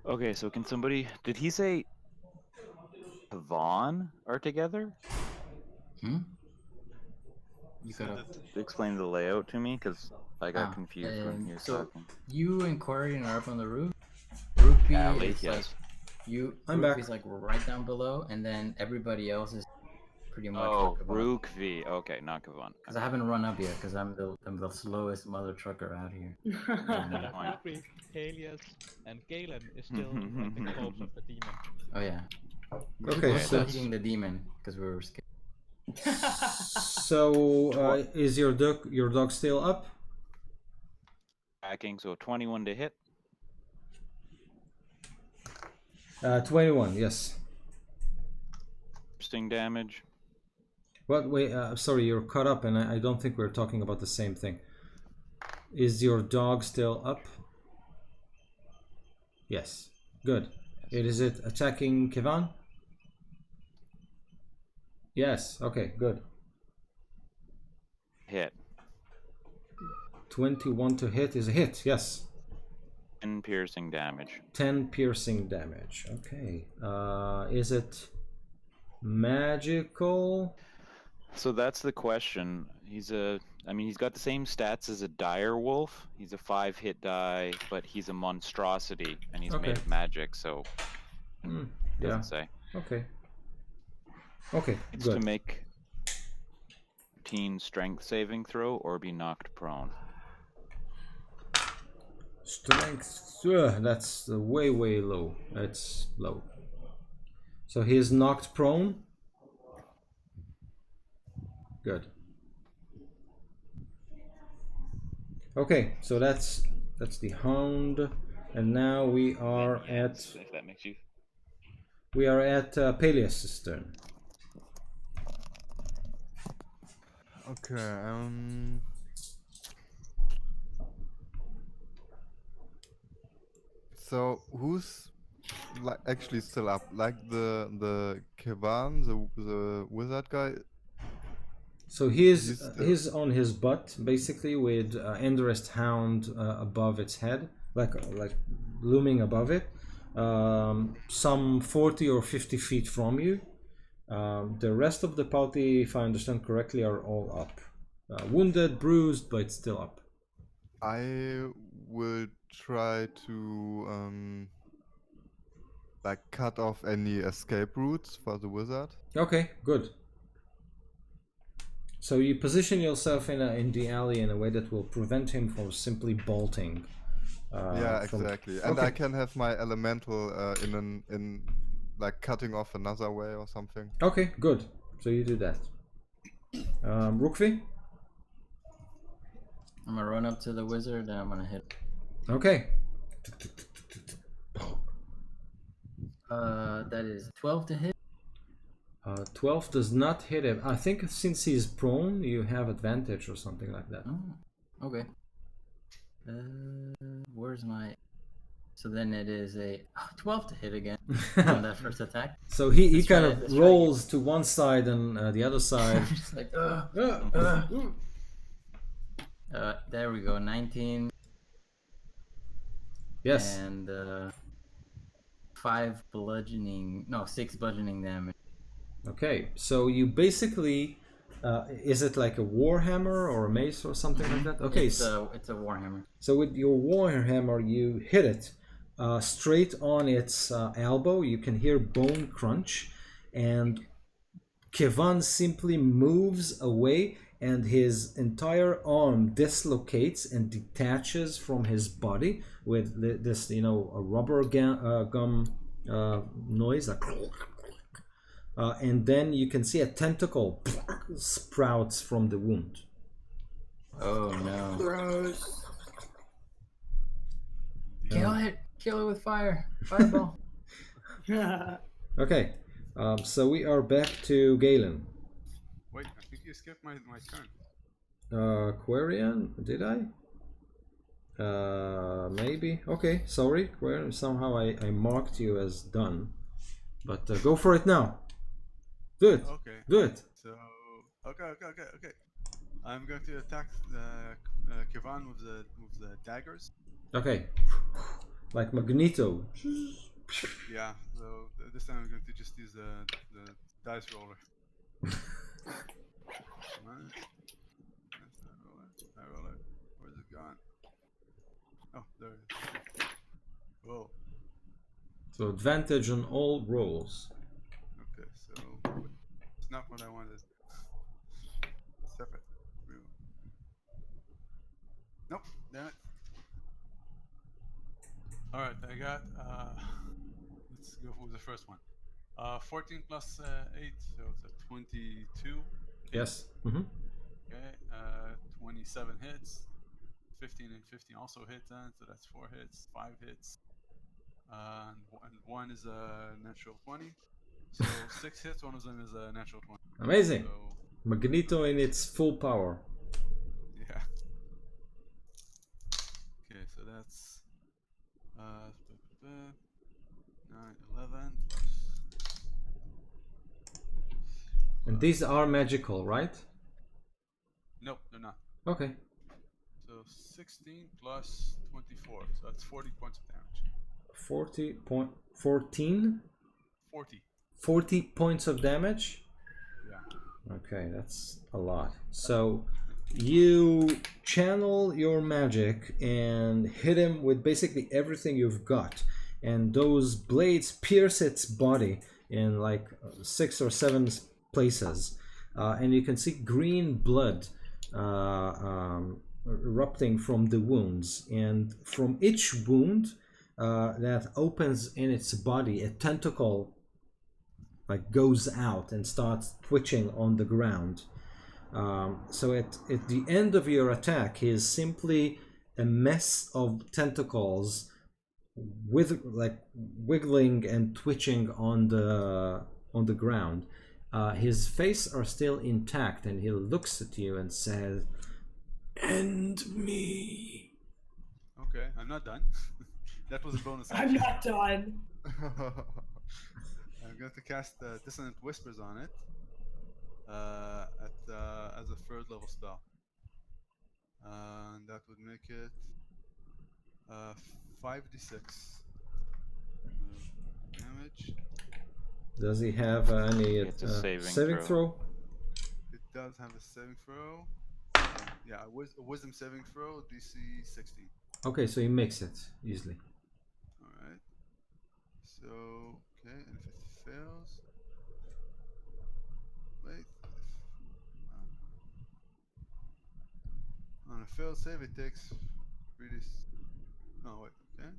Okay, so can somebody... Did he say Kavan are together? Hmm? You gotta. Explain the layout to me, because I got Ah, confused when he was so talking. You and Quarian are up on the roof. Rookby Alley, is like yes. you. I'm Rookby's back. like right down below, and then everybody else is pretty much. Oh, Rook V. Okay, not Kavan. Because I haven't run up yet, because I'm the slowest mother trucker out here. Point. Helios and Galen is still like the corpse of the demon. Oh yeah. Okay, We're so attacking the demon because we were scared. is your dog still up? Attacking, so 21 to hit. 21, yes. Piercing damage. What? Wait, sorry, you're caught up, and I don't think we're talking about the same thing. Is your dog still up? Yes. Good. Is it attacking Kevan? Yes. Okay, good. Hit. 21 to hit is a hit, yes. 10 piercing damage. 10 piercing damage. Okay. Is it magical? So that's the question. He's got the same stats as a dire wolf. He's a 5-hit die, but he's a monstrosity, and he's Okay. made of magic, so doesn't Yeah. say. Okay. Okay, It's good. to make teen strength saving throw or be knocked prone. Strength. That's way low. That's low. So he is knocked prone. Good. Okay, so that's the hound, and now we are at If that makes you. Peleus' turn. Okay. So who's actually still up? Like the Kevan, the wizard guy. So he's on his butt basically with Enderest Hound above its head, like looming above it, some 40 or 50 feet from you. The rest of the party, if I understand correctly, are all up. Wounded, bruised, but still up. I will try to like cut off any escape routes for the wizard. Okay, good. So you position yourself in the alley in a way that will prevent him from simply bolting. Yeah, exactly. And I can have my elemental in like cutting off another way or something. Okay, good. So you do that. Rookvi? I'm gonna run up to the wizard and I'm gonna hit. Okay. That is 12 to hit. 12 does not hit him. I think since he's prone, you have advantage or something like that. Oh, okay. Where's my... So then it is a 12 to hit again on that first attack. So he Let's kind try of it, rolls to one side and the other side. Just like, there we go, 19. Yes. And 6 bludgeoning damage. Okay, so you basically, is it like a warhammer or a mace or something like that? Okay, it's a warhammer. So with your warhammer, you hit it straight on its elbow. You can hear bone crunch, and Kevan simply moves away, and his entire arm dislocates and detaches from his body with this, a rubber gum noise, like. And then you can see a tentacle sprouts from the wound. Oh no. Gross. Kill it! Kill it with fire! Fireball! Okay, so we are back to Galen. Wait, I think you skipped my turn. Quarian, did I? Maybe. Okay, sorry, Quarian. Somehow I marked you as done. But go for it now. Do it. Okay. Do it. So, okay. I'm going to attack Kevan with the daggers. Okay. Like Magneto. Yeah. So this time I'm going to just use the dice roller. Come on. I roll it. Where's it gone? Oh, there it is. Whoa. So advantage on all rolls. Okay, so it's not what I wanted. Separate. Nope, damn it. Alright, I got let's go for the first one. 14 plus 8, so it's a 22. Yes. Okay, 27 hits. 15 and 15 also hit then, so that's 4 hits, 5 hits. And one is a natural 20. So 6 hits, one of them is a natural 20. Amazing. So, Magneto in its full power. yeah. Okay, so that's 9, 11 plus. And these are magical, right? Nope, they're not. Okay. So 16 plus 24, so that's 40 points of damage. 14? 40. 40 points of damage? Yeah. Okay, that's a lot. So you channel your magic and hit him with basically everything you've got. And those blades pierce its body in like 6 or 7 places. And you can see green blood erupting from the wounds. And from each wound that opens in its body, a tentacle like goes out and starts twitching on the ground. So at the end of your attack is simply a mess of tentacles with like wiggling and twitching on the ground. His face are still intact, and he looks at you and says, "End me." Okay, I'm not done. That was a bonus I'm action. not done. I'm going to cast Dissonant Whispers on it as a 3rd level spell. And that would make it 5d6 damage. Does he have any It's a saving throw? It does have a saving throw. Yeah, a wisdom saving throw, DC 16. Okay, so he makes it easily. Alright. So, okay, and if it fails. Wait. On a failed save, it takes 3d. No, wait, okay.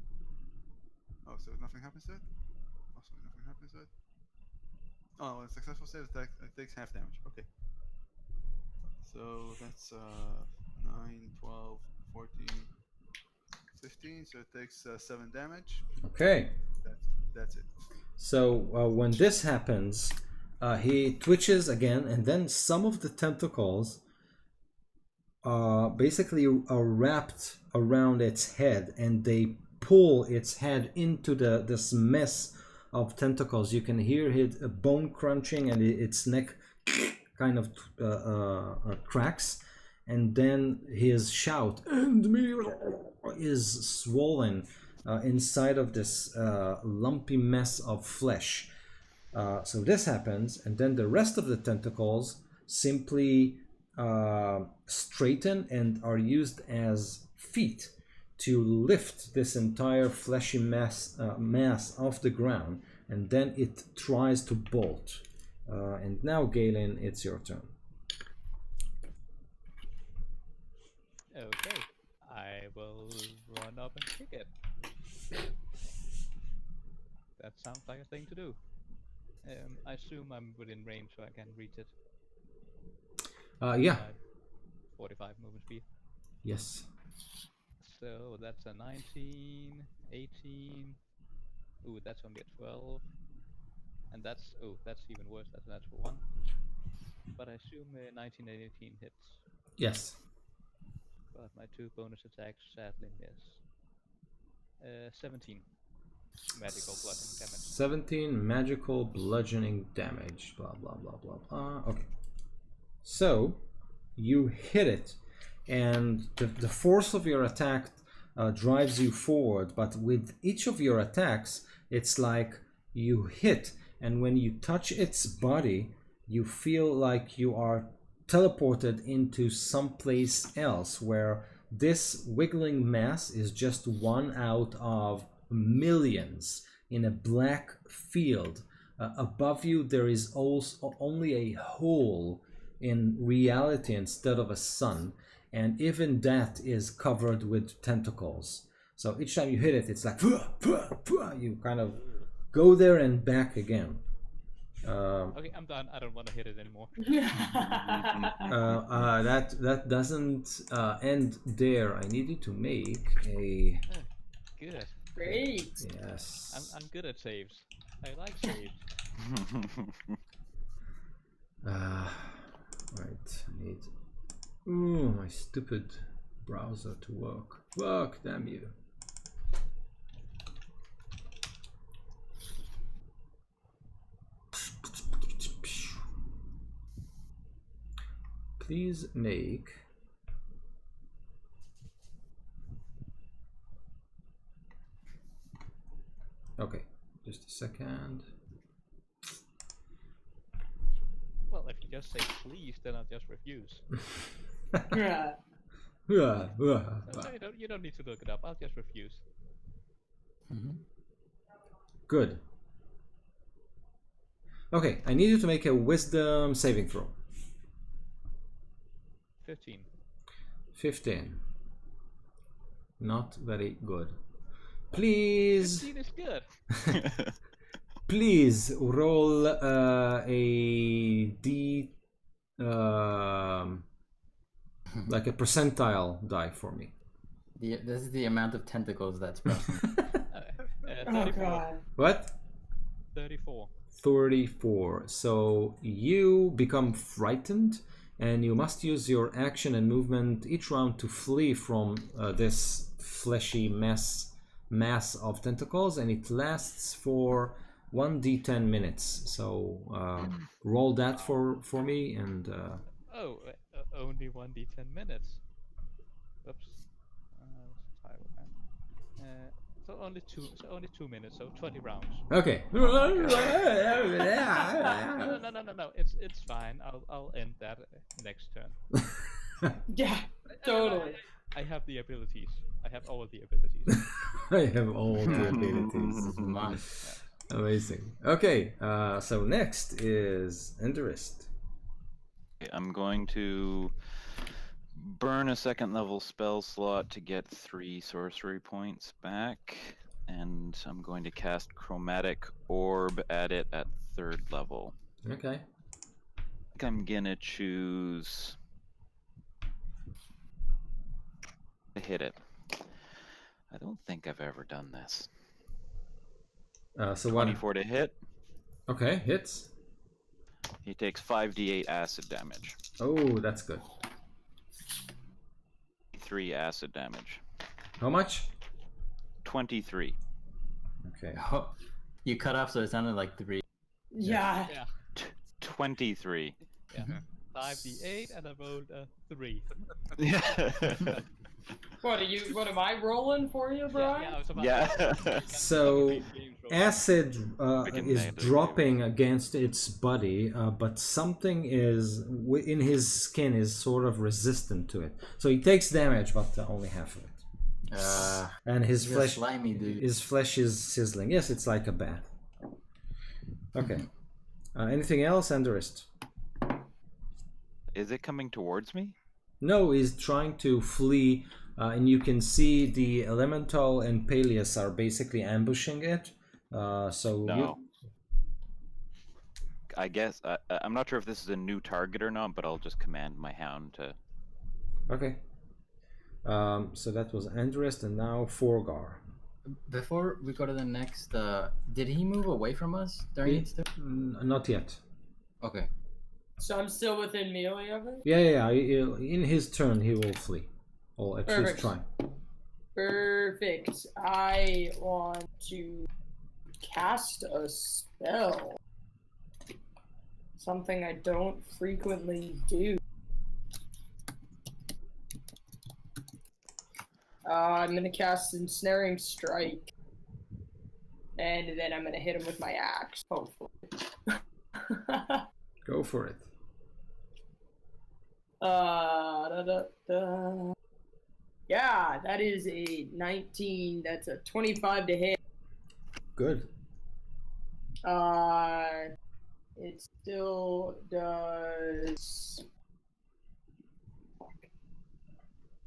Oh, so nothing happens to it? Also, nothing happens to it? Oh, a successful save, it takes half damage. Okay. So that's 9, 12, 14, 15. So it takes 7 damage. Okay. That's it. So when this happens, he twitches again, and then some of the tentacles basically are wrapped around its head, and they pull its head into this mess of tentacles. You can hear his bone crunching, and its neck kind of cracks, and then his shout, "End me!" is swollen inside of this lumpy mess of flesh. So this happens, and then the rest of the tentacles simply straighten and are used as feet to lift this entire fleshy mass off the ground, and then it tries to bolt. And now, Galen, it's your turn. Okay, I will run up and kick it. That sounds like a thing to do. I assume I'm within range, so I can reach it. Yeah. 45 movement speed. Yes. So that's a 19, 18. Ooh, that's only a 12. And that's even worse. That's a natural 1. But I assume 19 and 18 hits. Yes. But my 2 bonus attacks sadly miss. 17 magical bludgeoning damage. 17 magical bludgeoning damage. Blah blah blah blah blah. Okay. So you hit it, and the force of your attack drives you forward. But with each of your attacks, it's like you hit, and when you touch its body, you feel like you are teleported into someplace else, where this wiggling mass is just one out of millions in a black field. Above you, there is also only a hole in reality instead of a sun, and even that is covered with tentacles. So each time you hit it, it's like you kind of go there and back again. Okay, I'm done. I don't want to hit it anymore. That doesn't end there. I need you to make a Good. Great. yes. I'm good at saves. I like saves. Right. I need. Ooh, my stupid browser to work. Work, damn you. Please make okay, just a second. Well, if you just say please, then I'll just refuse. Yeah. So you don't need to look it up. I'll just refuse. Good. Okay, I need you to make a wisdom saving throw. 15. 15. Not very good. Please, 15 is good. please roll a d, like a percentile die for me. This is the amount of tentacles that's present. Oh 34. god. What? 34. 34. So you become frightened, and you must use your action and movement each round to flee from this fleshy mass of tentacles, and it lasts for 1d10 minutes. So roll that for me, and Only 1d10 minutes. Oops. So only 2 minutes. So 20 rounds. okay. No. It's fine. I'll end that next turn. Yeah, totally. I have the abilities. I have all the abilities. I have all the abilities. Mine. Amazing. Okay, so next is Enderist. I'm going to burn a second level spell slot to get 3 sorcery points back, and I'm going to cast Chromatic Orb at it at 3rd level. Okay. I think I'm gonna choose to hit it. I don't think I've ever done this. So what? 24 to hit. Okay, hits. He takes 5d8 acid damage. Oh, that's good. 3 acid damage. How much? 23. Okay. Oh, you cut off, so it sounded like 3. Yeah. 23. Yeah. 5d8 and I rolled a 3. Yeah. What am I rolling for you, Brian? I was about Yeah. So acid Freaking is nailed it, dropping against its body, but something is in his skin is sort of resistant to it. So he takes damage, but only half of it. And his He's a flesh, slimy dude. his flesh is sizzling. Yes, it's like a bath. Okay. Anything else, Enderist? Is it coming towards me? No, he's trying to flee, and you can see the Elemental and Peleus are basically ambushing it. No. I guess I'm not sure if this is a new target or not, but I'll just command my hound to. Okay. So that was Enderist, and now Forgar. Before we go to the next, did he move away from us during its turn? Not yet. Okay. So I'm still within melee of it? Yeah. In his turn, he will flee. Or at least Perfect. try. Perfect. I want to cast a spell. Something I don't frequently do. I'm gonna cast Ensnaring Strike. And then I'm gonna hit him with my axe, hopefully. Go for it. Yeah, that is a 19. That's a 25 to hit. Good. It still does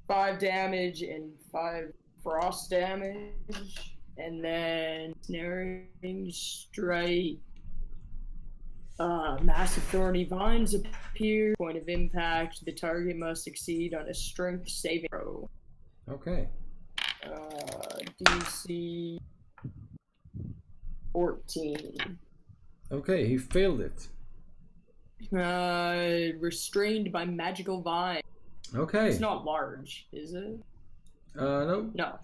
5 damage and 5 frost damage, and then Snaring Strike Massive thorny vines appear. Point of impact. The target must succeed on a strength saving throw. Okay. DC 14. Okay, he failed it. Restrained by magical vine. Okay. It's not large, is it? No. No.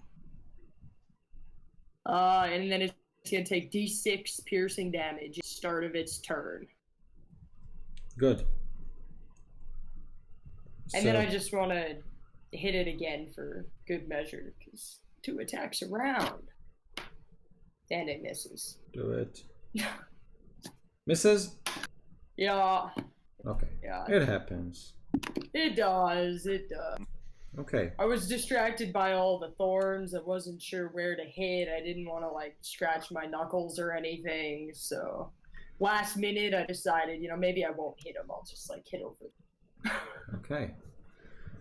And then it's gonna take D6 piercing damage at the start of its turn. Good. And then I just want to hit it again for good measure, because 2 attacks around. And it misses. Do it. Misses? Yeah. Okay. Yeah. It happens. It does. Okay. I was distracted by all the thorns. I wasn't sure where to hit. I didn't want to, like, scratch my knuckles or anything. So, last minute, I decided, maybe I won't hit him. I'll just, like, hit over. Okay.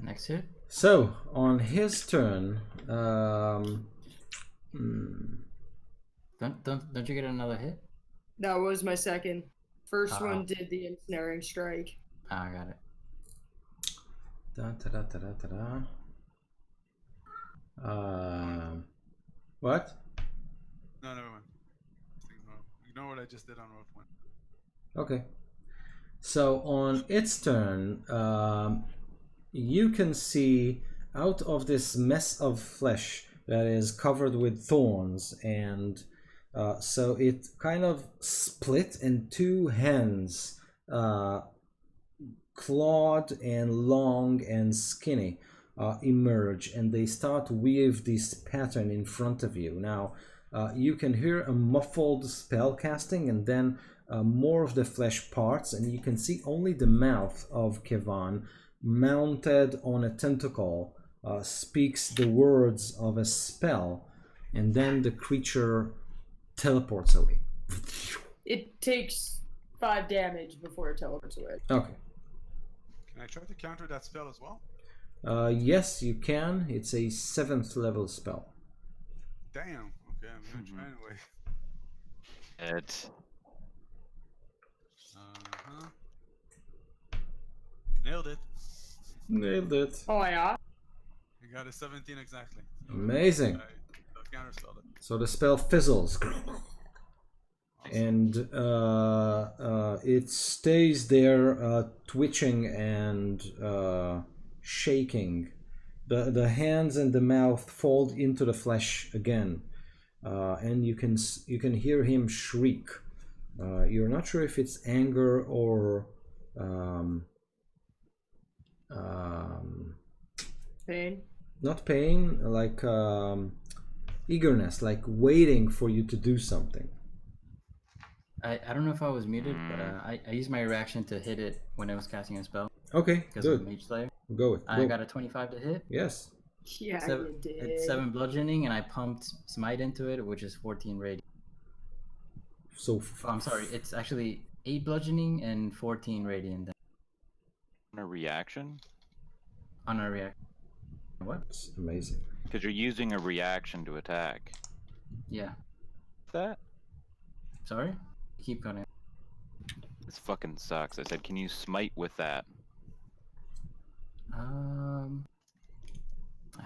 Next hit. So, on his turn, Don't you get another hit? That was my second. First one did the ensnaring strike. I got it. What? No, never mind. Ignore what I just did on roll 1. Okay. So on its turn, you can see out of this mess of flesh that is covered with thorns, and so it kind of split, and 2 hands, clawed and long and skinny, emerge, and they start to weave this pattern in front of you. Now, you can hear a muffled spell casting, and then more of the flesh parts, and you can see only the mouth of Kevan mounted on a tentacle speaks the words of a spell, and then the creature teleports away. It takes 5 damage before it teleports away. Okay. Can I try to counter that spell as well? Yes, you can. It's a 7th level spell. Damn. Okay, I'm gonna try anyway. It's Nailed it. Nailed it. Oh, yeah? I got a 17 exactly. Amazing. I counterspelled it. So the spell fizzles. And it stays there, twitching and shaking. The hands and the mouth fold into the flesh again, and you can hear him shriek. You're not sure if it's anger or Pain? not pain, like eagerness, like waiting for you to do something. I don't know if I was muted, but I used my reaction to hit it when I was casting a spell. Okay, Because good. of Mage Slayer. Go. I got a 25 to hit. Yes. Yeah, you did. It's 7 bludgeoning, and I pumped smite into it, which is 14 radiant. So I'm sorry, it's actually 8 bludgeoning and 14 radiant on a reaction? on a react. What? It's amazing. Because you're using a reaction to attack. Yeah. That? Sorry? Keep going. This fucking sucks. I said, can you smite with that? I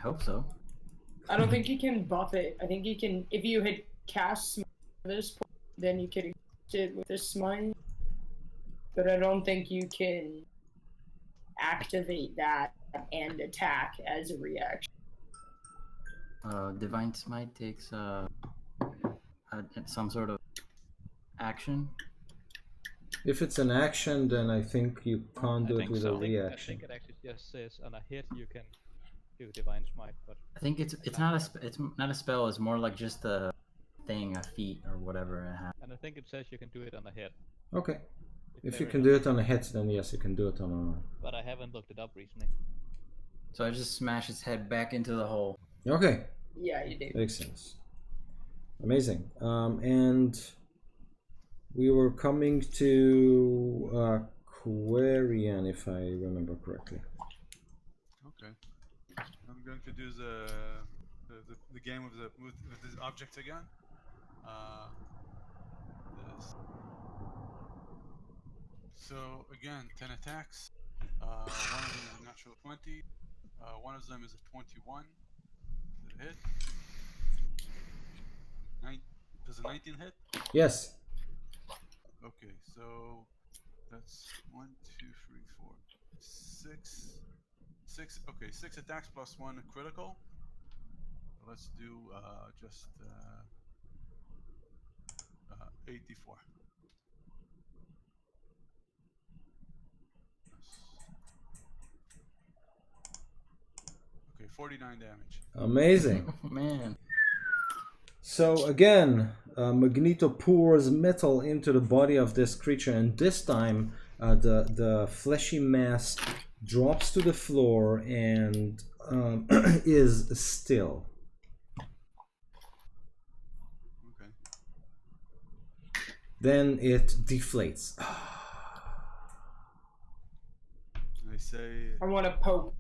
hope so. I don't think you can buff it. I think you can, if you had cast smite at this point, then you could have it with this smite. But I don't think you can activate that and attack as a reaction. Divine Smite takes some sort of action. If it's an action, then I think you can't do it think with so. a I reaction. think it actually just says on a hit you can do Divine Smite, but I think it's not a spell. It's more like just a thing, a feat or whatever it has. and I think it says you can do it on a hit. Okay. If you there can is do it on a hit, then yes, you can do it on But I haven't looked it up recently. So I just smash its head back into the hole. a... Okay. Yeah, you do. Makes sense. Amazing. And we were coming to Quarian, if I remember correctly. Okay. I'm going to do the game with the objects again. This. So again, 10 attacks. One of them is a natural 20. One of them is a 21. Does it hit? Does a 19 hit? Yes. Okay, so that's 1, 2, 3, 4, 6. 6. Okay, 6 attacks plus 1 critical. Let's do just 84. Okay, 49 damage. Amazing. Man. So again, Magneto pours metal into the body of this creature, and this time the fleshy mass drops to the floor and is still. Okay. Then it deflates. I say I want to poke.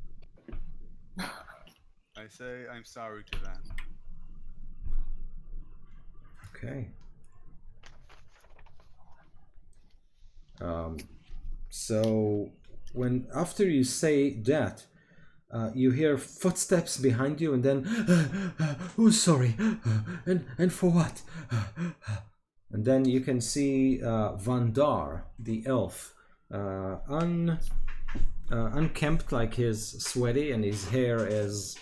I'm sorry to that. Okay. So when after you say that, you hear footsteps behind you, and then, who's sorry, and for what? And then you can see Vandar, the elf, unkempt, like he's sweaty, and his hair is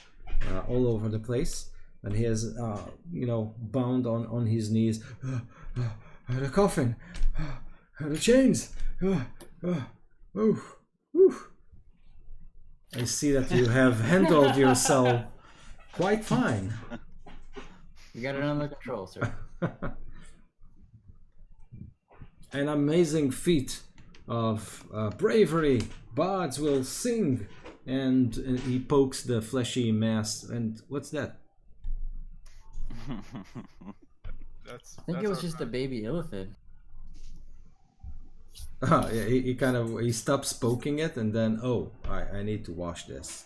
all over the place, and he is, bound on his knees. The coffin, the chains. I see that you have handled yourself quite fine. You got it under control, sir. An amazing feat of bravery. Bards will sing. And he pokes the fleshy mass. And what's that? I think it was just a baby elephant. Yeah, he stops poking it, and then, I need to wash this.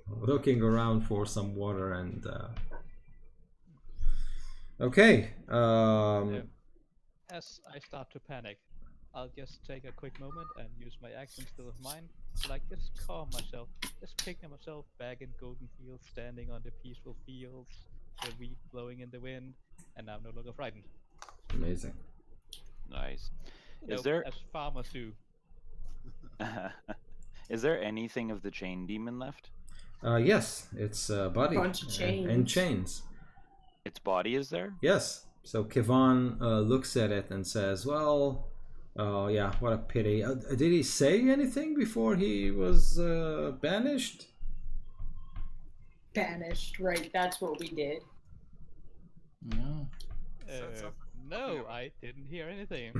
Looking around for some water, and okay. As I start to panic, I'll just take a quick moment and use my action skill of mine to just calm myself, just picking myself back in Golden Fields, standing on the peaceful fields, the wheat blowing in the wind, and I'm no longer frightened. Amazing. Nice. As farmers do. Is there anything of the chain demon left? Yes, its body Bunch of chains. and chains. Its body is there? Yes. So Kivan looks at it and says, "Well, yeah, what a pity. Did he say anything before he was banished?" Banished, right? That's what we did. No. No, I didn't hear anything.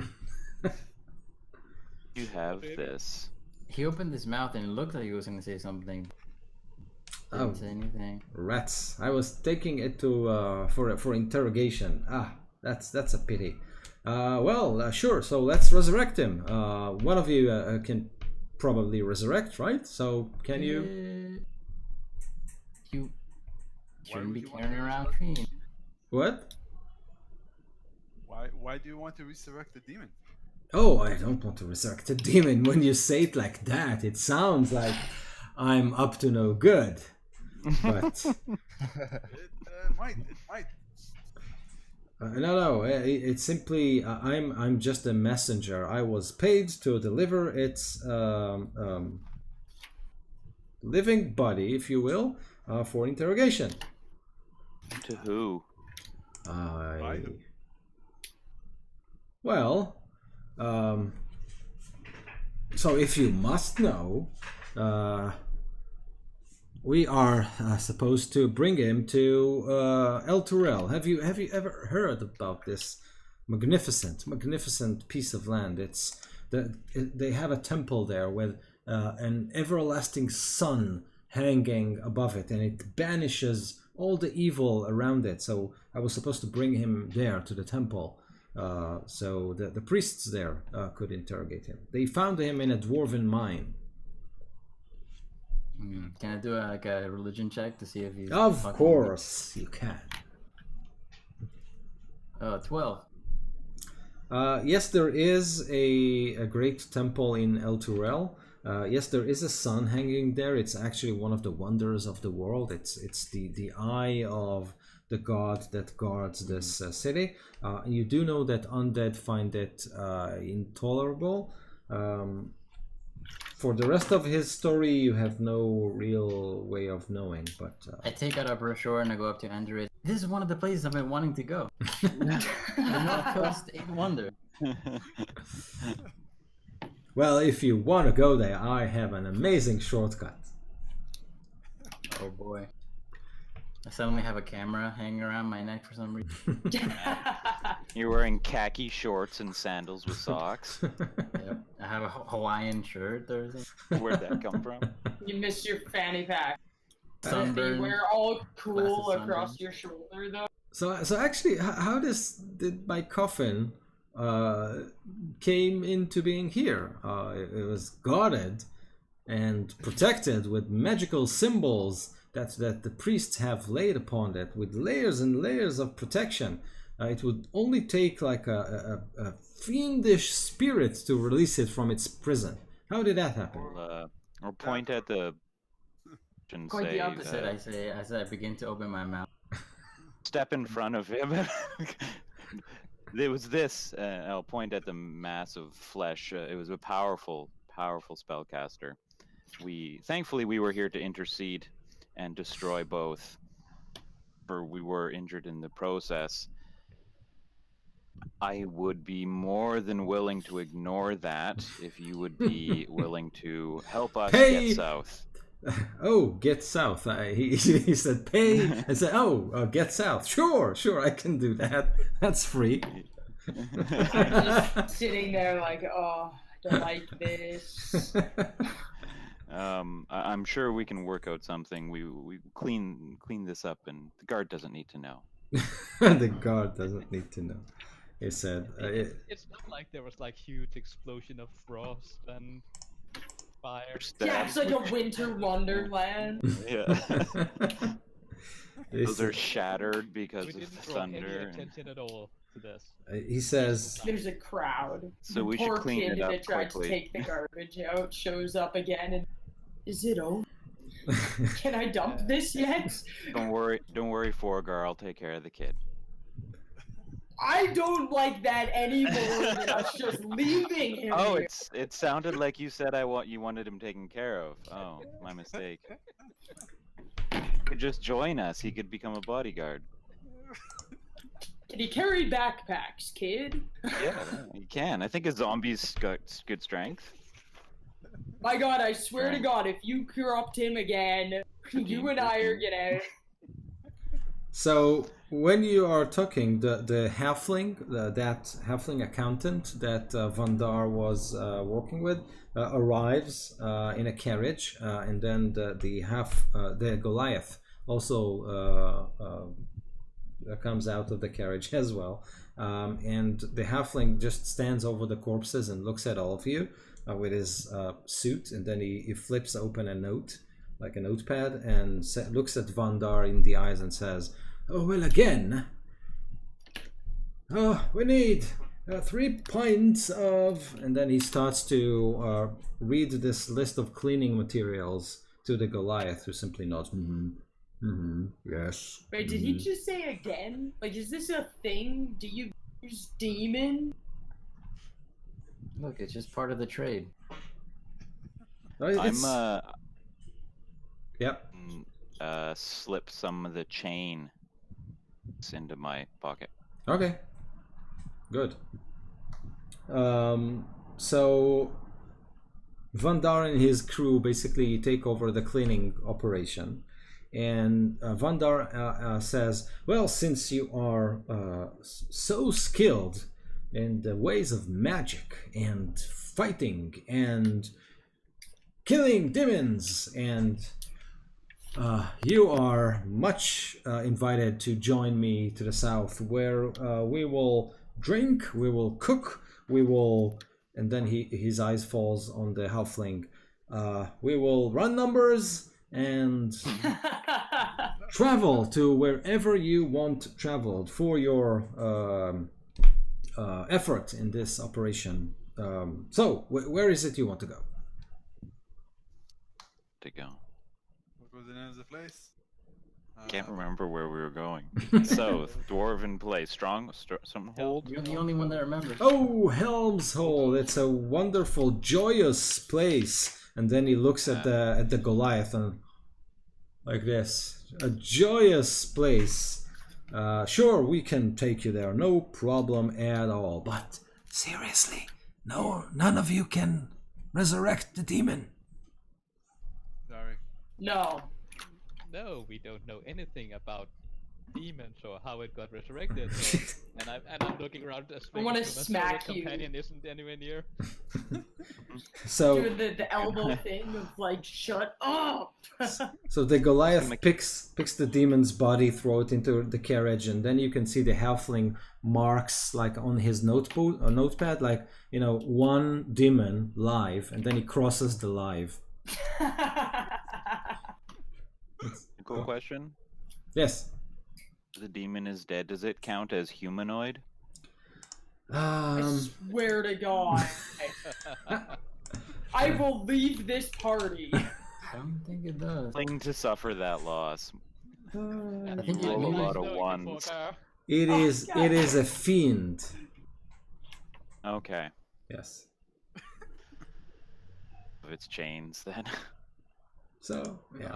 You have this. He opened his mouth and it looked like he was going to say something. Didn't say anything. Rats! I was taking it to for interrogation. That's a pity. Well, sure. So let's resurrect him. One of you can probably resurrect, right? So can you? You shouldn't be carrying around Fiend. What? Why do you want to resurrect the demon? Oh, I don't want to resurrect a demon. When you say it like that, it sounds like I'm up to no good. But It might. no. It's simply I'm just a messenger. I was paid to deliver its living body, if you will, for interrogation. To who? Well, so if you must know, we are supposed to bring him to El Turel. Have you ever heard about this magnificent piece of land? They have a temple there with an everlasting sun hanging above it, and it banishes all the evil around it. So I was supposed to bring him there to the temple. So the priests there could interrogate him. They found him in a dwarven mine. Can I do a religion check to see if he's... Of course you can. 12. Yes, there is a great temple in El Turel. Yes, there is a sun hanging there. It's actually one of the wonders of the world. It's the eye of the god that guards this city. You do know that undead find it intolerable. For the rest of his story, you have no real way of knowing. But I take out a brochure and I go up to Andrew. This is one of the places I've been wanting to go. The North Coast 8 Wonder. well, if you want to go there, I have an amazing shortcut. Oh boy. I suddenly have a camera hanging around my neck for some reason. You're wearing khaki shorts and sandals with socks. Yep. I have a Hawaiian shirt or something. Where'd that come from? You missed your fanny pack. You Sunburn. wear all cool Glasses across sunburn. your shoulder though. So actually, how did my coffin came into being here? It was guarded and protected with magical symbols that the priests have laid upon it, with layers and layers of protection. It would only take like a fiendish spirit to release it from its prison. How did that happen? Or point at the and Quite say, the opposite, I say, as I begin to open my mouth. step in front of him. There was this. I'll point at the mass of flesh. It was a powerful spellcaster. Thankfully we were here to intercede and destroy both, for we were injured in the process. I would be more than willing to ignore that if you would be willing to help us get south. Oh, get south. He said pay. I said, get south. Sure, I can do that. That's free. I'm just sitting there like, oh, I don't like this. I'm sure we can work out something. We clean this up, and the guard doesn't need to know. The guard doesn't need to know. He said, It's not like there was like huge explosion of frost and fire. Yeah, it's like a winter wonderland. Yeah. Those are shattered because We of didn't draw thunder. any and- attention at all to this. He says, There's a crowd. So the we should poor clean kid it up that tried quickly. to take the garbage out shows up again and is it over? Can I dump this yet? Don't worry, Forgar. I'll take care of the kid. I don't like that any more than us just leaving him Oh, here. it sounded like you said you wanted him taken care of. Oh, my mistake. He could just join us. He could become a bodyguard. Can he carry backpacks, kid? Yeah, he can. I think a zombie's got good strength. My god, I swear to god, if you corrupt him again, you and I are gonna... so when you are talking, the halfling, that halfling accountant that Vandar was working with, arrives in a carriage, and then the Goliath also comes out of the carriage as well, and the halfling just stands over the corpses and looks at all of you with his suit, and then he flips open a note, like a notepad, and looks at Vandar in the eyes and says, "Oh, well, again. We need 3 pints of..." And then he starts to read this list of cleaning materials to the Goliath, who simply nods. Yes. Wait, did he just say again? Like, is this a thing? Do you use demon? Look, it's just part of the trade. Yep. Slip some of the chain into my pocket. Okay. Good. So Vandar and his crew basically take over the cleaning operation, and Vandar says, "Well, since you are so skilled in the ways of magic and fighting and killing demons, and you are much invited to join me to the south, where we will drink, we will cook, we will..." And then his eyes falls on the halfling. "We will run numbers and travel to wherever you want traveled for your effort in this operation. So, where is it you want to go? To go. What was the name of the place? Can't remember where we were going. South, Dwarven Place, Stronghold. You're the only one that remembers. Oh, Helm's Hold! It's a wonderful, joyous place. And then he looks at the Goliath and like this, a joyous place. Sure, we can take you there, no problem at all. But seriously, no, none of you can resurrect the demon. Sorry. No. No, we don't know anything about demons or how it got resurrected. So, and I'm looking around as I wanna my smack you. companion isn't anywhere near. So, Doing the elbow thing of like, shut up. so the Goliath picks the demon's body, throw it into the carriage, and then you can see the halfling marks like on his notepad, like, you know, one demon live, and then he crosses the live. Cool question. Yes. The demon is dead. Does it count as humanoid? I swear to God. I will leave this party. I don't think it does. Willing to suffer that loss. I think Roll a maybe- lot of ones. It is a fiend. Okay. Yes. If it's chains, then. So yeah.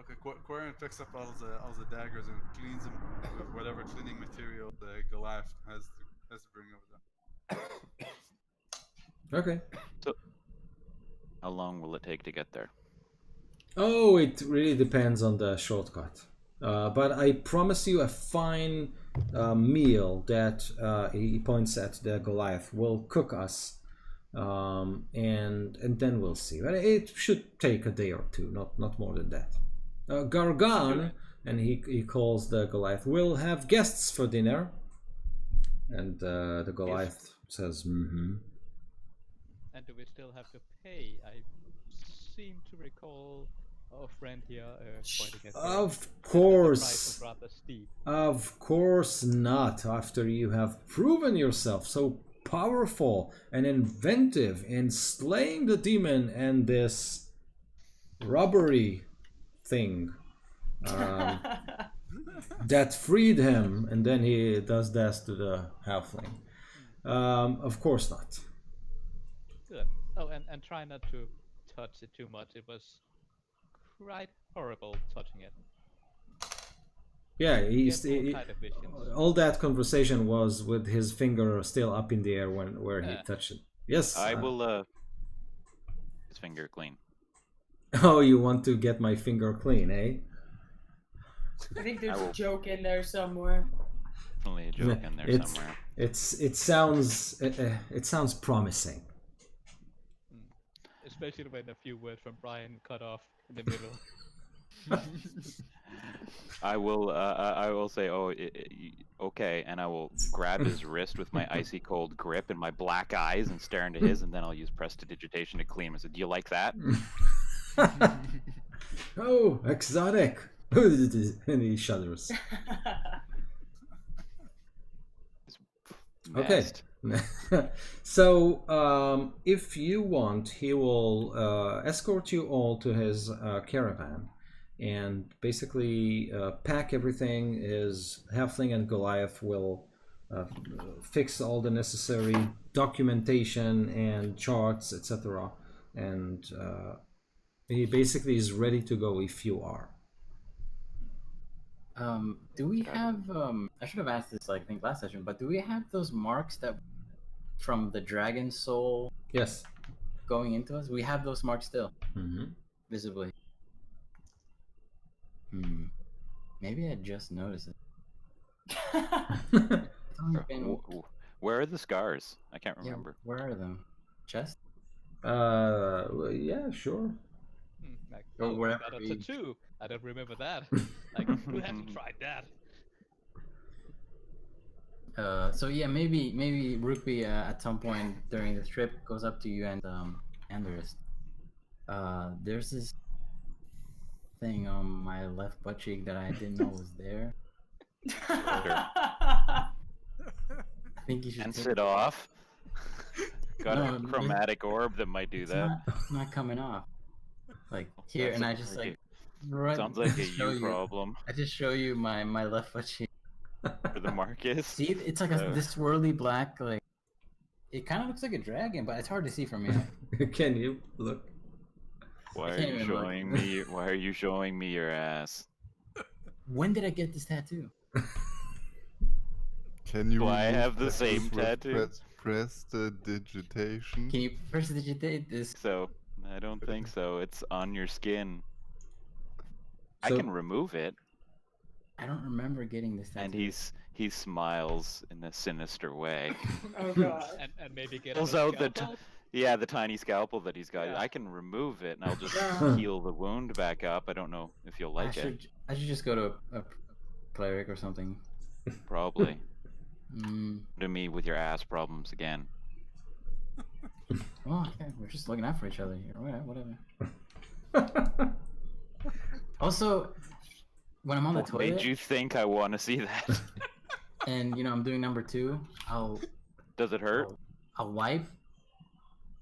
Okay, Quarian picks up all the daggers and cleans them with whatever cleaning material the Goliath has to bring over them. Okay. So, how long will it take to get there? Oh, it really depends on the shortcut. But I promise you a fine meal that he points at the Goliath will cook us, and then we'll see. But it should take a day or two, not more than that. Gargan, and he calls the Goliath, will have guests for dinner. And the Goliath says, mm-hmm. And do we still have to pay? I seem to recall our friend here pointing at Of the price course. was rather steep. Of course not, after you have proven yourself so powerful and inventive in slaying the demon and this robbery thing that freed him, and then he does this to the halfling. Of course not. Good. Oh, and try not to touch it too much. It was quite horrible touching it. Yeah, Get all kind of visions. all that conversation was with his finger still up in the air where he touched it. Yes. I will his finger clean. Oh, you want to get my finger clean, eh? I think there's a joke in there somewhere. Definitely a joke in there somewhere. It sounds promising. Especially when a few words from Brian cut off in the middle. I will say, okay, and I will grab his wrist with my icy cold grip and my black eyes and stare into his, and then I'll use prestidigitation to clean him. I said, do you like that? Oh, exotic. And he shudders. Okay. So, if you want, he will escort you all to his caravan and basically pack everything. His halfling and Goliath will fix all the necessary documentation and charts, etc. And he basically is ready to go if you are. Do we have I should have asked this like I think last session, but do we have those marks that from the dragon soul Yes. going into us? We have those marks still Mm-hmm. visibly. Maybe I just noticed it. It's only been- Where are the scars? I can't yeah, remember. where are them? Chest? Yeah, sure. Like, Or oh, wherever got a we- tattoo. I don't remember that. Like, who hasn't tried that? So yeah, maybe Rugby at some point during the trip goes up to you and Anderist. There's this thing on my left butt cheek that I didn't know was there. think you should Sense take it off. Got No, a chromatic orb that might do It's that. not coming off. Like here, That's and a I just great- right. Sounds like a show you problem I just show you my left foot cheek. for the Marcus. See, it's like this swirly black, like it kind of looks like a dragon, but it's hard to see from here. Can you look? Why I are can't you even look. showing me? Why are you showing me your ass? When did I get this tattoo? Can you Do I remove have the tattoos same with tattoo? prestidigitation? Can you prestidigitate this? So I don't think so. It's on your skin. I So- can remove it. I don't remember getting this tattoo. And he smiles in a sinister way. Oh god. And maybe get Pulls a out the scalpel? yeah, the tiny scalpel that he's got. Yeah. I can remove it and I'll just Yeah. heal the wound back up. I don't know if you'll like it. I should just go to a cleric or something. Probably. Mm. To me with your ass problems again. Oh, okay. We're just looking out for each other here. Whatever. Also, when I'm on the What toilet made you think I want to see that? and I'm doing number 2, Does it hurt? I'll wipe,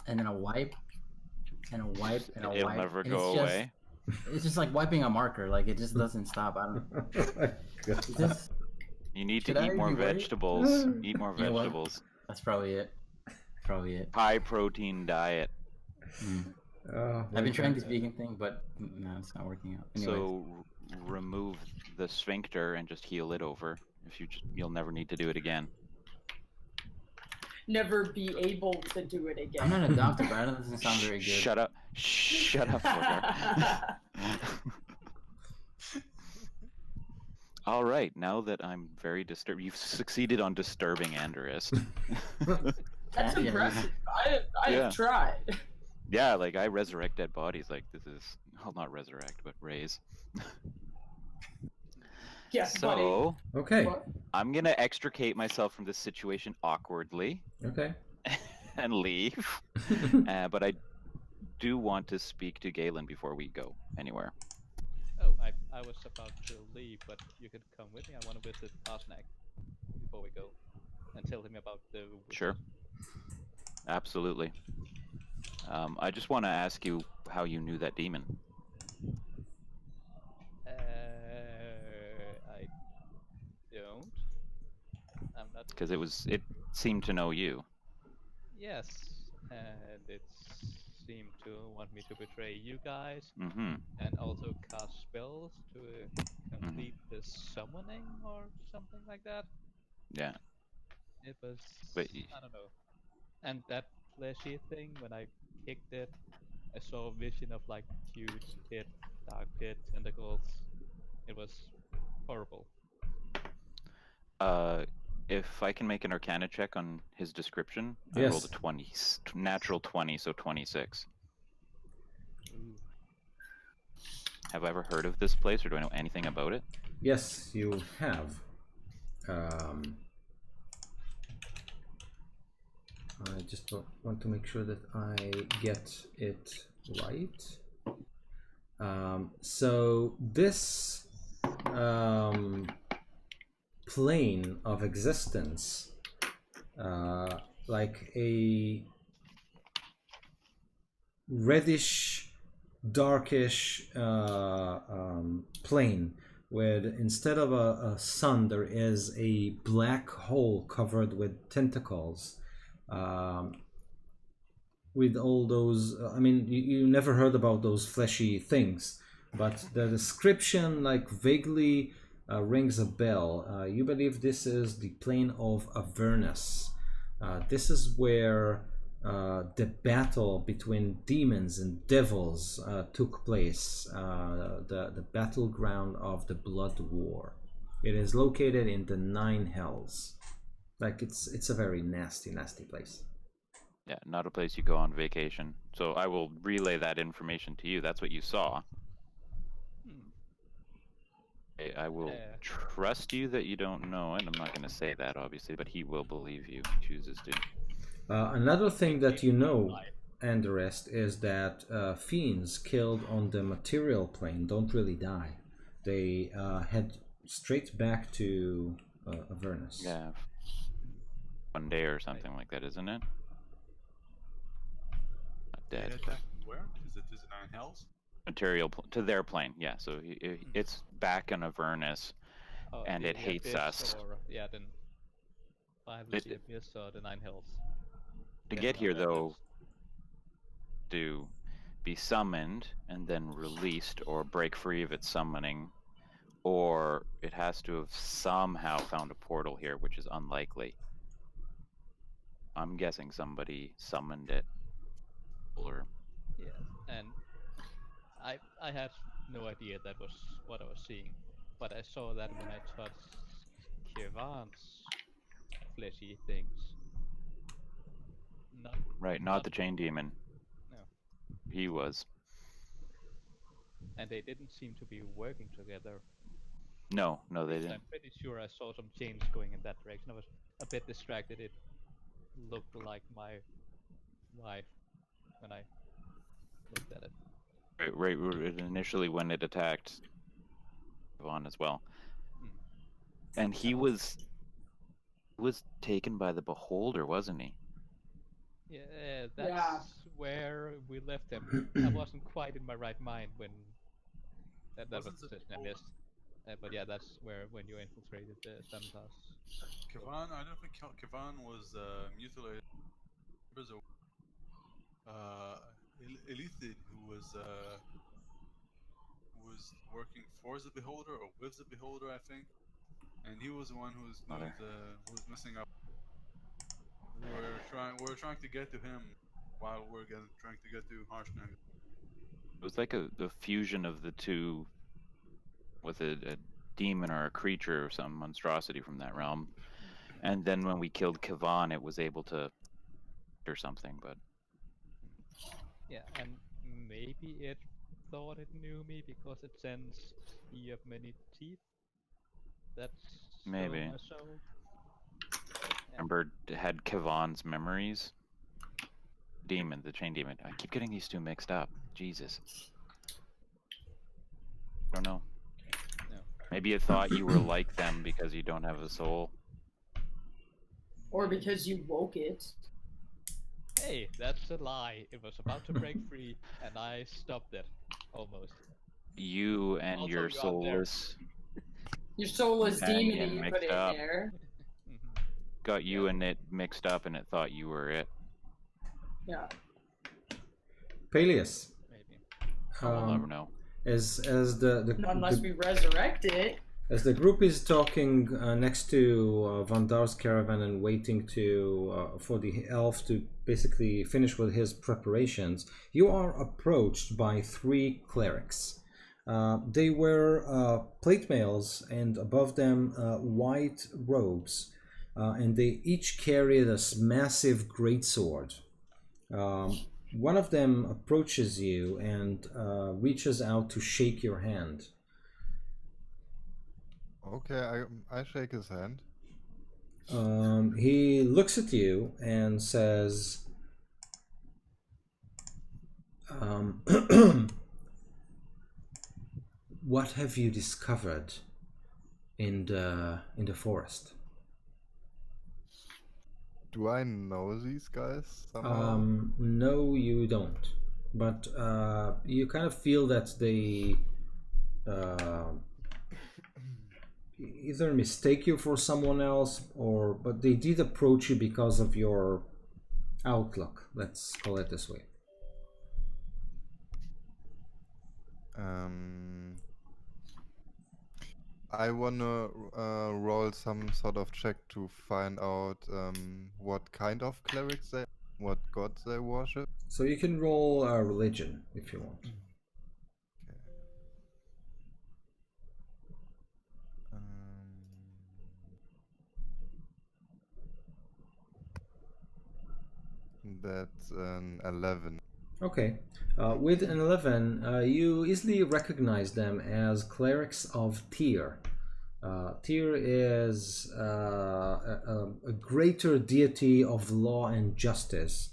and then I'll wipe, and I'll wipe, and I'll It'll wipe. never and go away. It's just like wiping a marker. Like it just doesn't stop. I don't know. It's just, You need Should to I eat more be worried? vegetables. Eat more You know what? vegetables. that's probably it. Probably it. High protein diet. Mm. Oh, I've been trying this okay. vegan thing, but no, it's not working out. Anyway, So remove the sphincter and just heal it over. If you'll never need to do it again. Never be able to do it again. I'm not a doctor, but that doesn't sound very good. Shut up. Shut up, Booger. All right, now that I'm very disturbed, you've succeeded on disturbing Andorist. That's Yeah. impressive. I Yeah. have tried. Yeah, like I resurrect dead bodies. Like this is, well, not resurrect, but raise. Yes, buddy. So Okay. What? I'm gonna extricate myself from this situation awkwardly Okay. and leave. But I do want to speak to Galen before we go anywhere. Oh, I was about to leave, but you could come with me. I want to visit Arsnak before we go and tell him about the wizard. Sure. Absolutely. I just want to ask you how you knew that demon. I don't. I'm not. Because it seemed to know you. Yes, and it seemed to want me to betray you guys, Mm-hmm. and also cast spells to complete the summoning or something like that. Yeah. It was. But I don't know. And that fleshy thing, when I kicked it, I saw a vision of like huge pit, dark pit, tentacles. It was horrible. If I can make an Arcana check on his description, I rolled a Yes. 20, natural 20, so 26. Ooh. Have I ever heard of this place, or do I know anything about it? Yes, you have. I just want to make sure that I get it right. So this plane of existence, like a reddish, darkish plane, where instead of a sun there is a black hole covered with tentacles, with all those I mean, you never heard about those fleshy things, but the description like vaguely rings a bell. You believe this is the plane of Avernus. This is where the battle between demons and devils took place, the battleground of the Blood War. It is located in the Nine Hells. Like it's a very nasty place. Yeah, not a place you go on vacation. So I will relay that information to you. That's what you saw. I will Yeah. trust you that you don't know it. I'm not going to say that, obviously, but he will believe you. He chooses to. Another thing that you know, and the rest, is that fiends killed on the material plane don't really die. They head straight back to Avernus. Yeah. one day or something like that, isn't it? Not They dead. attacked where? Is it Nine Hells? Material to their plane, yeah. So it's back in Avernus, Oh, and it the hates Abyss us. Or, yeah, then either the Abyss or the Nine Hells. To Yeah, get here, that though, lives. to be summoned and then released or break free of its summoning, or it has to have somehow found a portal here, which is unlikely. I'm guessing somebody summoned it. Or Yes, and I had no idea that was what I was seeing, but I saw that when I touched Kivan's fleshy things. Not right, not the chain demon. No, He was. and they didn't seem to be working together. No, they Because didn't. I'm pretty sure I saw some chains going in that direction. I was a bit distracted. It looked like my wife when I looked at it. Right, initially when it attacked Vaughn as well. And he was taken by the beholder, wasn't he? Yeah, that's where we left him. I wasn't quite in my right mind when that was the decision I missed. But yeah, that's where when you infiltrated the Santas. Kivan, I don't think Kivan was mutilated. There was Elithid who was working for the beholder or with the beholder, I think, and he was the one who was doing who was messing up. We're trying to get to him while we're trying to get to Harshnag. It was like a fusion of the two, with a demon or a creature or some monstrosity from that realm. And then when we killed Kivan, it was able to or something, but Yeah, and maybe it thought it knew me because it sends E of many teeth. That's maybe. my soul. Yeah. Remember, it had Kivan's memories. Demon, the chain demon. I keep getting these two mixed up. Jesus. I don't know. No. Maybe it thought you were like them because you don't have a soul. Or because you woke it. Hey, that's a lie. It was about to break free, and I stopped it. Almost. You and Also, your you are there. soulless Your soulless demon that companion you put mixed in up. there. Got you and it mixed up, and it thought you were it. Yeah. Peleus. Maybe. We'll never know. As Unless we resurrect it. As the group is talking next to Vandar's caravan and waiting for the elf to basically finish with his preparations, you are approached by 3 clerics. They wear plate mails and above them white robes, and they each carry this massive greatsword. One of them approaches you and reaches out to shake your hand. Okay, I shake his hand. He looks at you and says, "What have you discovered in the forest?" Do I know these guys somehow? No, you don't. But you kind of feel that they either mistake you for someone else, but they did approach you because of your outlook. Let's call it this way. I wanna roll some sort of check to find out what kind of clerics what gods they worship. So you can roll a religion if you want. That's an 11. Okay. With an 11, you easily recognize them as clerics of Tyr. Tyr is a greater deity of law and justice.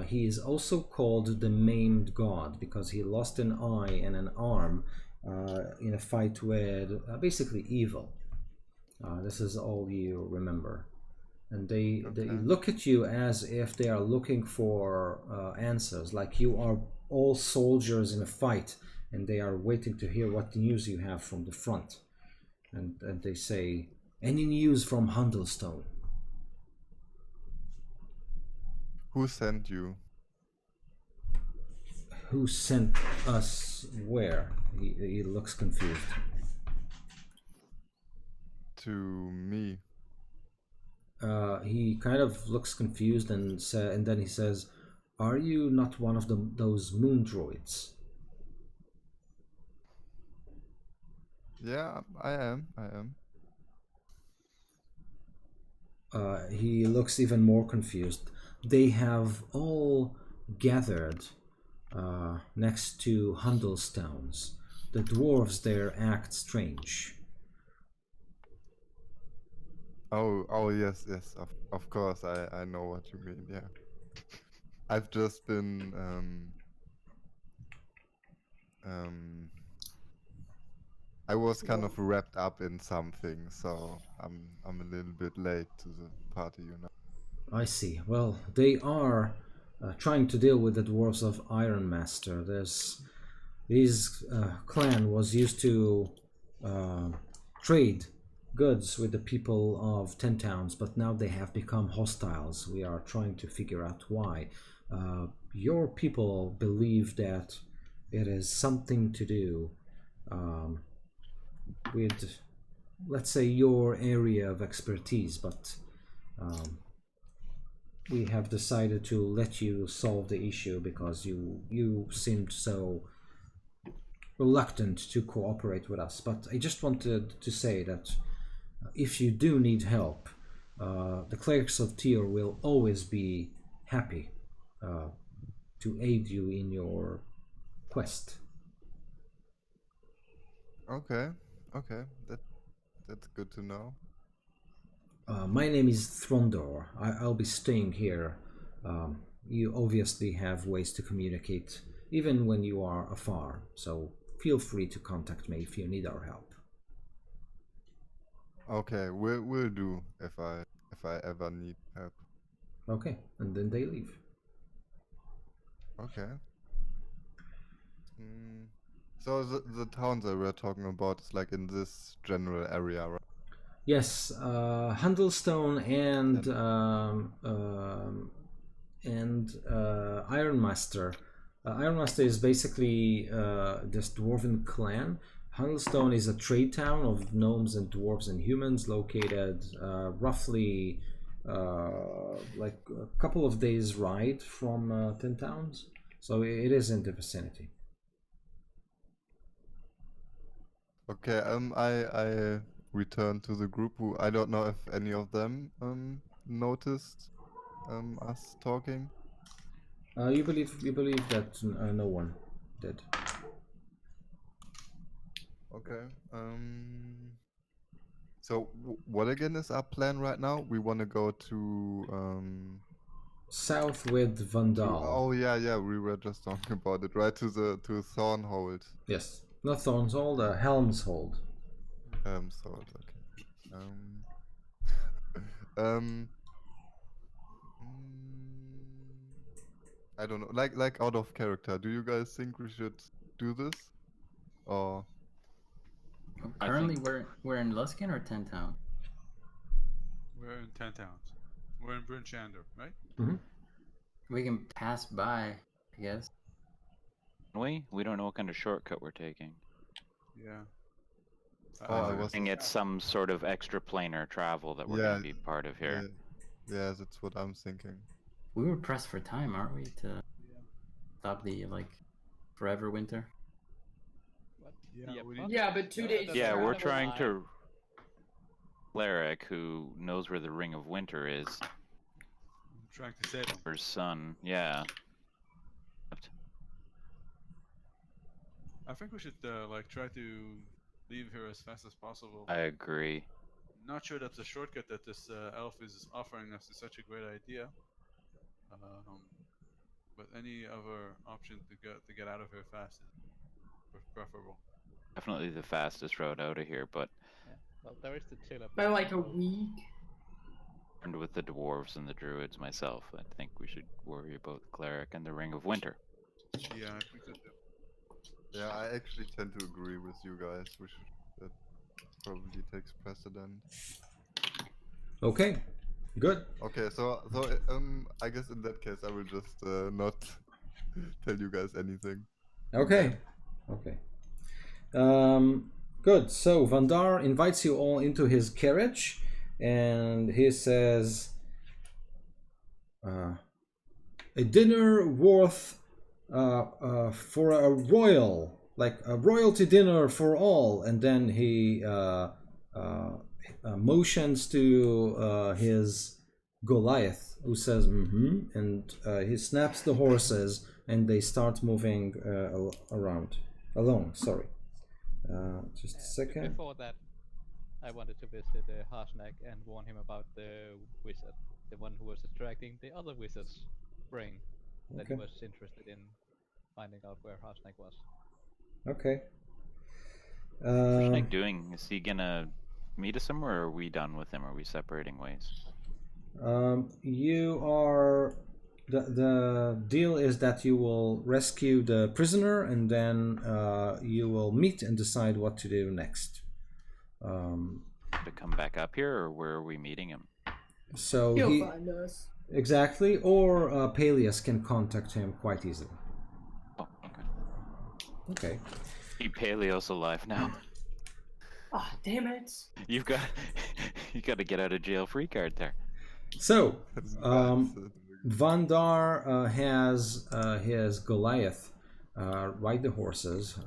He is also called the Maimed God because he lost an eye and an arm in a fight with basically evil. This is all you remember. and they Okay. look at you as if they are looking for answers, like you are all soldiers in a fight, and they are waiting to hear what news you have from the front. And they say, "Any news from Hundelstone?" Who sent you Who sent us where? He looks confused. to me? He kind of looks confused and then he says, "Are you not one of those moon droids?" Yeah, I am. I am. He looks even more confused. They have all gathered next to Hundelstones. The dwarves there act strange. Oh, yes, yes. Of course, I know what you mean. Yeah. I've just been I was kind of wrapped up in something, so I'm a little bit late to the party, you know. I see. Well, they are trying to deal with the dwarves of Iron Master. This clan was used to uh, trade goods with the people of Ten Towns, but now they have become hostiles. We are trying to figure out why. Your people believe that it is something to do with, let's say, your area of expertise, but we have decided to let you solve the issue because you seemed so reluctant to cooperate with us. But I just wanted to say that if you do need help, the clerics of Tyr will always be happy to aid you in your quest. Okay, okay, that's good to know. My name is Throndor. I'll be staying here. You obviously have ways to communicate even when you are afar, so feel free to contact me if you need our help. Okay, we'll do if I ever need help. Okay, and then they leave. Okay. So the towns that we're talking about is like in this general area, right? Yes, Handlestone and Ironmaster. Ironmaster is basically this dwarven clan. Handlestone is a trade town of gnomes and dwarves and humans located roughly like a couple of days ride from Ten Towns. So it is in the vicinity. Okay, I returned to the group who I don't know if any of them noticed us talking. You believe that no one did. Okay. So what again is our plan right now? We want to go to South with Vandal. oh yeah, we were just talking about it, right? To Thornhold. Yes, not Thornshold, Helmshold. So okay. Um, I don't know. Like out of character, do you guys think we should do this? Or Currently, we're in Luskin or Ten Town. We're in 10 towns. We're in Bryn Shander, right? Mm-hmm. We can pass by, I guess. We don't know what kind of shortcut we're taking. Yeah. I was Think it's some sort of extra planar travel that we're Yeah, going to be part of here. yeah, that's what I'm thinking. We were pressed for time, aren't we, to stop the forever winter? What? Yeah, we need- Yeah, but 2 days. Yeah, we're travel. trying to. Cleric who knows where the Ring of Winter is. I'm trying to save him. Her son, yeah. I think we should like try to leave here as fast as possible. I agree. Not sure that the shortcut that this elf is offering us is such a great idea. But any other option to get out of here fast is preferable. Definitely the fastest road out of here, but Yeah. Well, there is the teleport. By like a week. with the dwarves and the druids myself. I think we should worry about the cleric and the Ring of Winter. Yeah, if we could. Yeah, I actually tend to agree with you guys. That probably takes precedent. Okay, good. Okay, so I guess in that case I will just not tell you guys anything. Okay, okay. Good. So Vandar invites you all into his carriage, and he says, "A dinner worth for a royal, like a royalty dinner for all." And then he motions to his Goliath, who says, "Mm-hmm," and he snaps the horses, and they start moving along. Sorry. Just a second. Before that, I wanted to visit Harsnack and warn him about the wizard, the one who was distracting the other wizard's brain, that he Okay. was interested in finding out where Harsnack was. Okay. What's Nick doing? Is he gonna meet us somewhere, or are we done with him? Are we separating ways? You are. The deal is that you will rescue the prisoner, and then you will meet and decide what to do next. To come back up here, or where are we meeting him? So He'll find us. exactly, or Peleus can contact him quite easily. Oh, okay. Okay. Keep Peleos alive now. Ah, damn it. You got to get out of jail free card there. So, That's nice. Vandar has his Goliath ride the horses.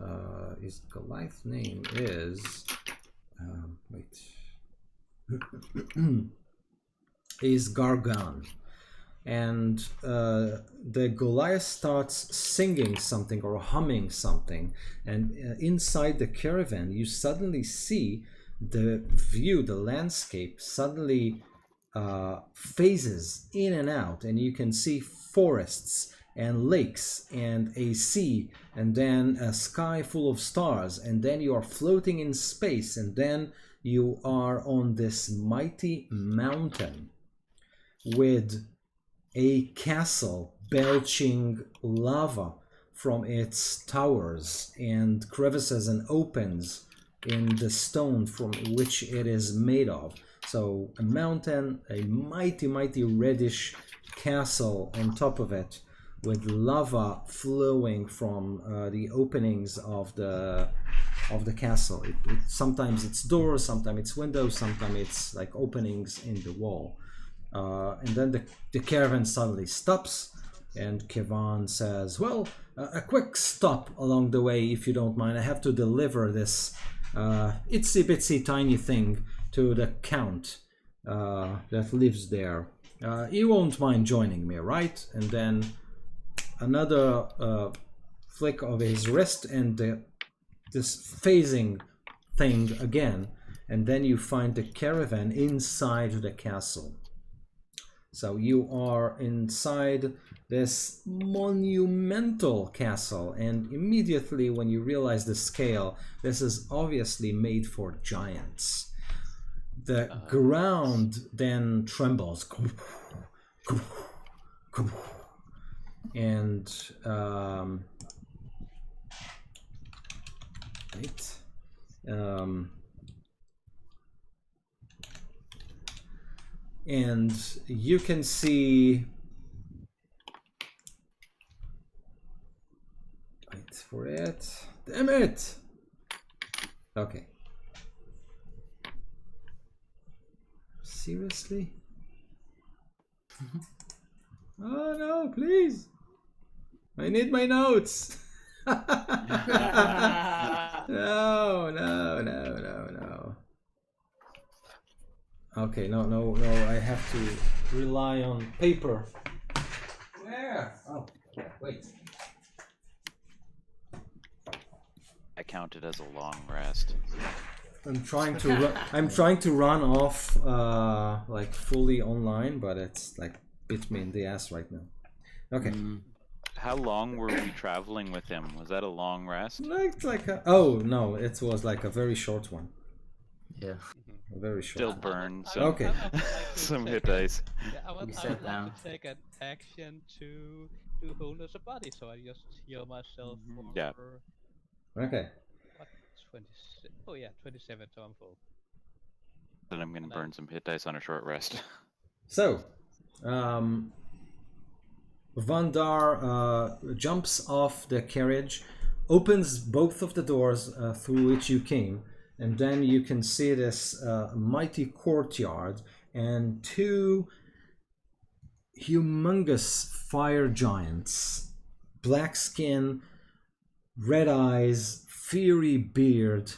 His Goliath name is is Gargan, and the Goliath starts singing something or humming something, and inside the caravan you suddenly see the view, the landscape suddenly phases in and out, and you can see forests and lakes and a sea, and then a sky full of stars, and then you are floating in space, and then you are on this mighty mountain with a castle belching lava from its towers and crevices and opens in the stone from which it is made of. So a mountain, a mighty, mighty reddish castle on top of it, with lava flowing from the openings of the castle. Sometimes it's doors, sometimes it's windows, sometimes it's like openings in the wall. And then the caravan suddenly stops, and Kevan says, "Well, a quick stop along the way, if you don't mind. I have to deliver this itsy bitsy tiny thing to the count that lives there. You won't mind joining me, right?" And then another flick of his wrist, and this phasing thing again, and then you find the caravan inside the castle. So you are inside this monumental castle, and immediately when you realize the scale, this is obviously made for giants. The ground then trembles, and and you can see, wait for it, damn it, okay, seriously, oh no, please, I need my notes. No. Okay, no, I have to rely on paper. Where? Oh, wait. I count it as a long rest. I'm trying to run off like fully online, but it's like bit me in the ass right now. Okay. How long were we traveling with him? Was that a long rest? Oh no, it was like a very short one. Yeah. Very short. Still burn I some, would- Okay. I would like to some take hit a- dice. Yeah, I would We like sat down. to take an action to wholeness a body, so I just heal myself for Yeah. Okay. what 26? Oh yeah, 27. So I'm full. Then I'm gonna And burn some hit dice on a short rest. So, Vandar jumps off the carriage, opens both of the doors through which you came, and then you can see this mighty courtyard and two humongous fire giants, black skin, red eyes, fiery beard.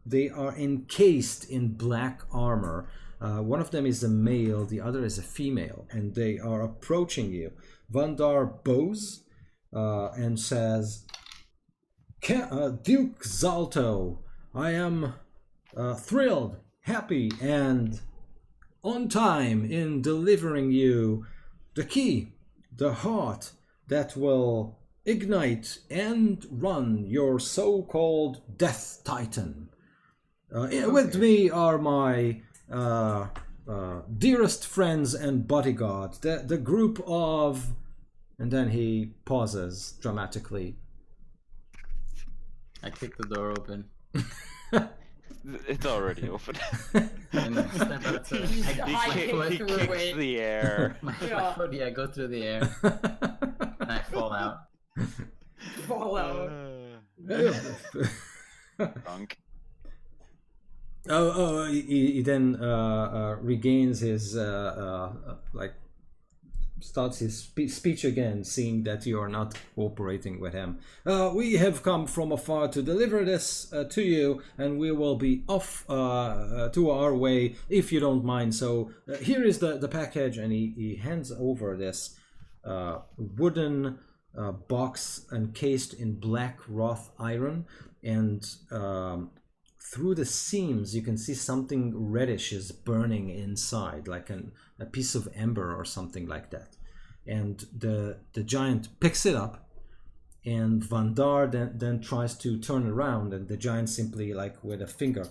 They are encased in black armor. One of them is a male, the other is a female, and they are approaching you. Vandar bows and says, Duke Zalto, I am thrilled, happy, and on time in delivering you the key, the heart that will ignite and run your so-called Death Titan. With me are my dearest friends and bodyguard, the group of... And then he pauses dramatically. I kick the door open. It's already open. And I step outside. I he kick he through kicks it. the air. My Yeah. foot, yeah, go through the air. And I fall out. Fall out. Drunk. He then regains his starts his speech again, seeing that you are not cooperating with him. We have come from afar to deliver this to you, and we will be off to our way if you don't mind. So here is the package, and he hands over this wooden box encased in black wrought iron, and through the seams you can see something reddish is burning inside, like a piece of ember or something like that. And the giant picks it up, and Vandar then tries to turn around, and the giant simply, like with a finger,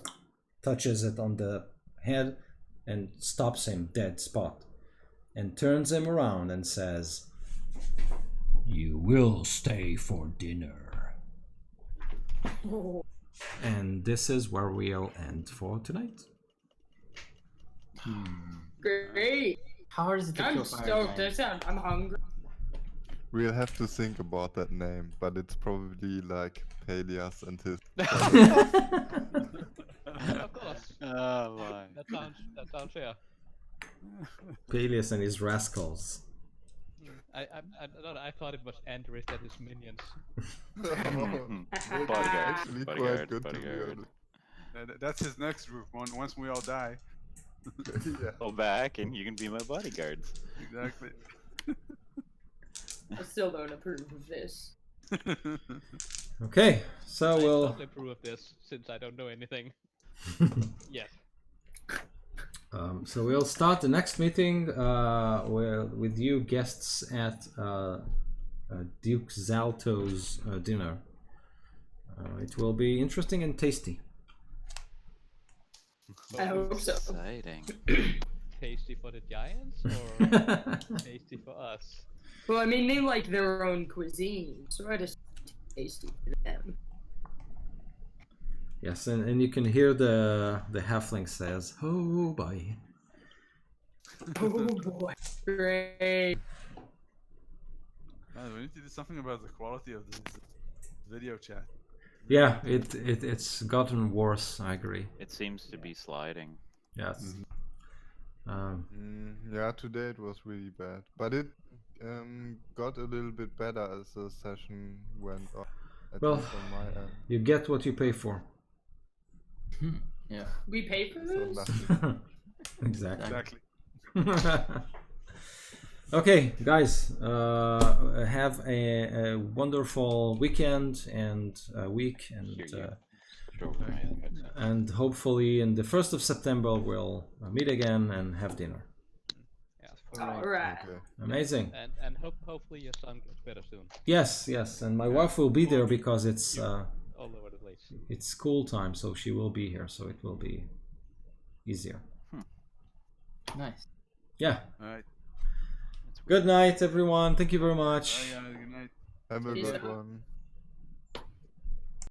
touches it on the head and stops him dead spot, and turns him around and says, "You will stay for dinner." And this is where we'll end for tonight. Great. How hard is it to I'm kill fire stoked. giants? I'm hungry. We'll have to think about that name, but it's probably like Pelias and his. Of course. Oh my. That sounds fair. Peleus and his rascals. I thought it was Andres and his minions. Bodyguard. Actually quite Bodyguard. good to be Bodyguard. honest. That's his next group. Once we all die. Yeah. Go back and you can be my bodyguards. Exactly. I still don't approve of this. Okay, so I we'll totally approve of this since I don't know anything yet. so we'll start the next meeting with you guests at Duke Zalto's dinner. It will be interesting and tasty. I hope so. Exciting. Tasty for the giants or tasty for us? Well, I mean, they like their own cuisine, so I just tasty for them. Yes, and you can hear the halfling says, "Oh boy." Oh boy. Great. Man, we need to do something about the quality of this video chat. Yeah, it's gotten worse. I agree. It seems to be sliding. Yes. Yeah, today it was really bad, but it got a little bit better as the session went on. At Well, least on my end. You get what you pay for. Yeah. We pay for So this? lucky. Exactly. Exactly. Okay, guys, have a wonderful weekend and week, Hear and you. Sure, man. and hopefully in the 1st of September we'll meet again and have dinner. Alright. Okay. Amazing. And hopefully your son gets better soon. Yes, and my wife will be there because it's All over the place. it's school time, so she will be here. So it will be easier. Nice. Yeah. All right. That's weird. Good night, everyone. Thank you very much. Bye, guys. Good night. Have a Peace good out. one.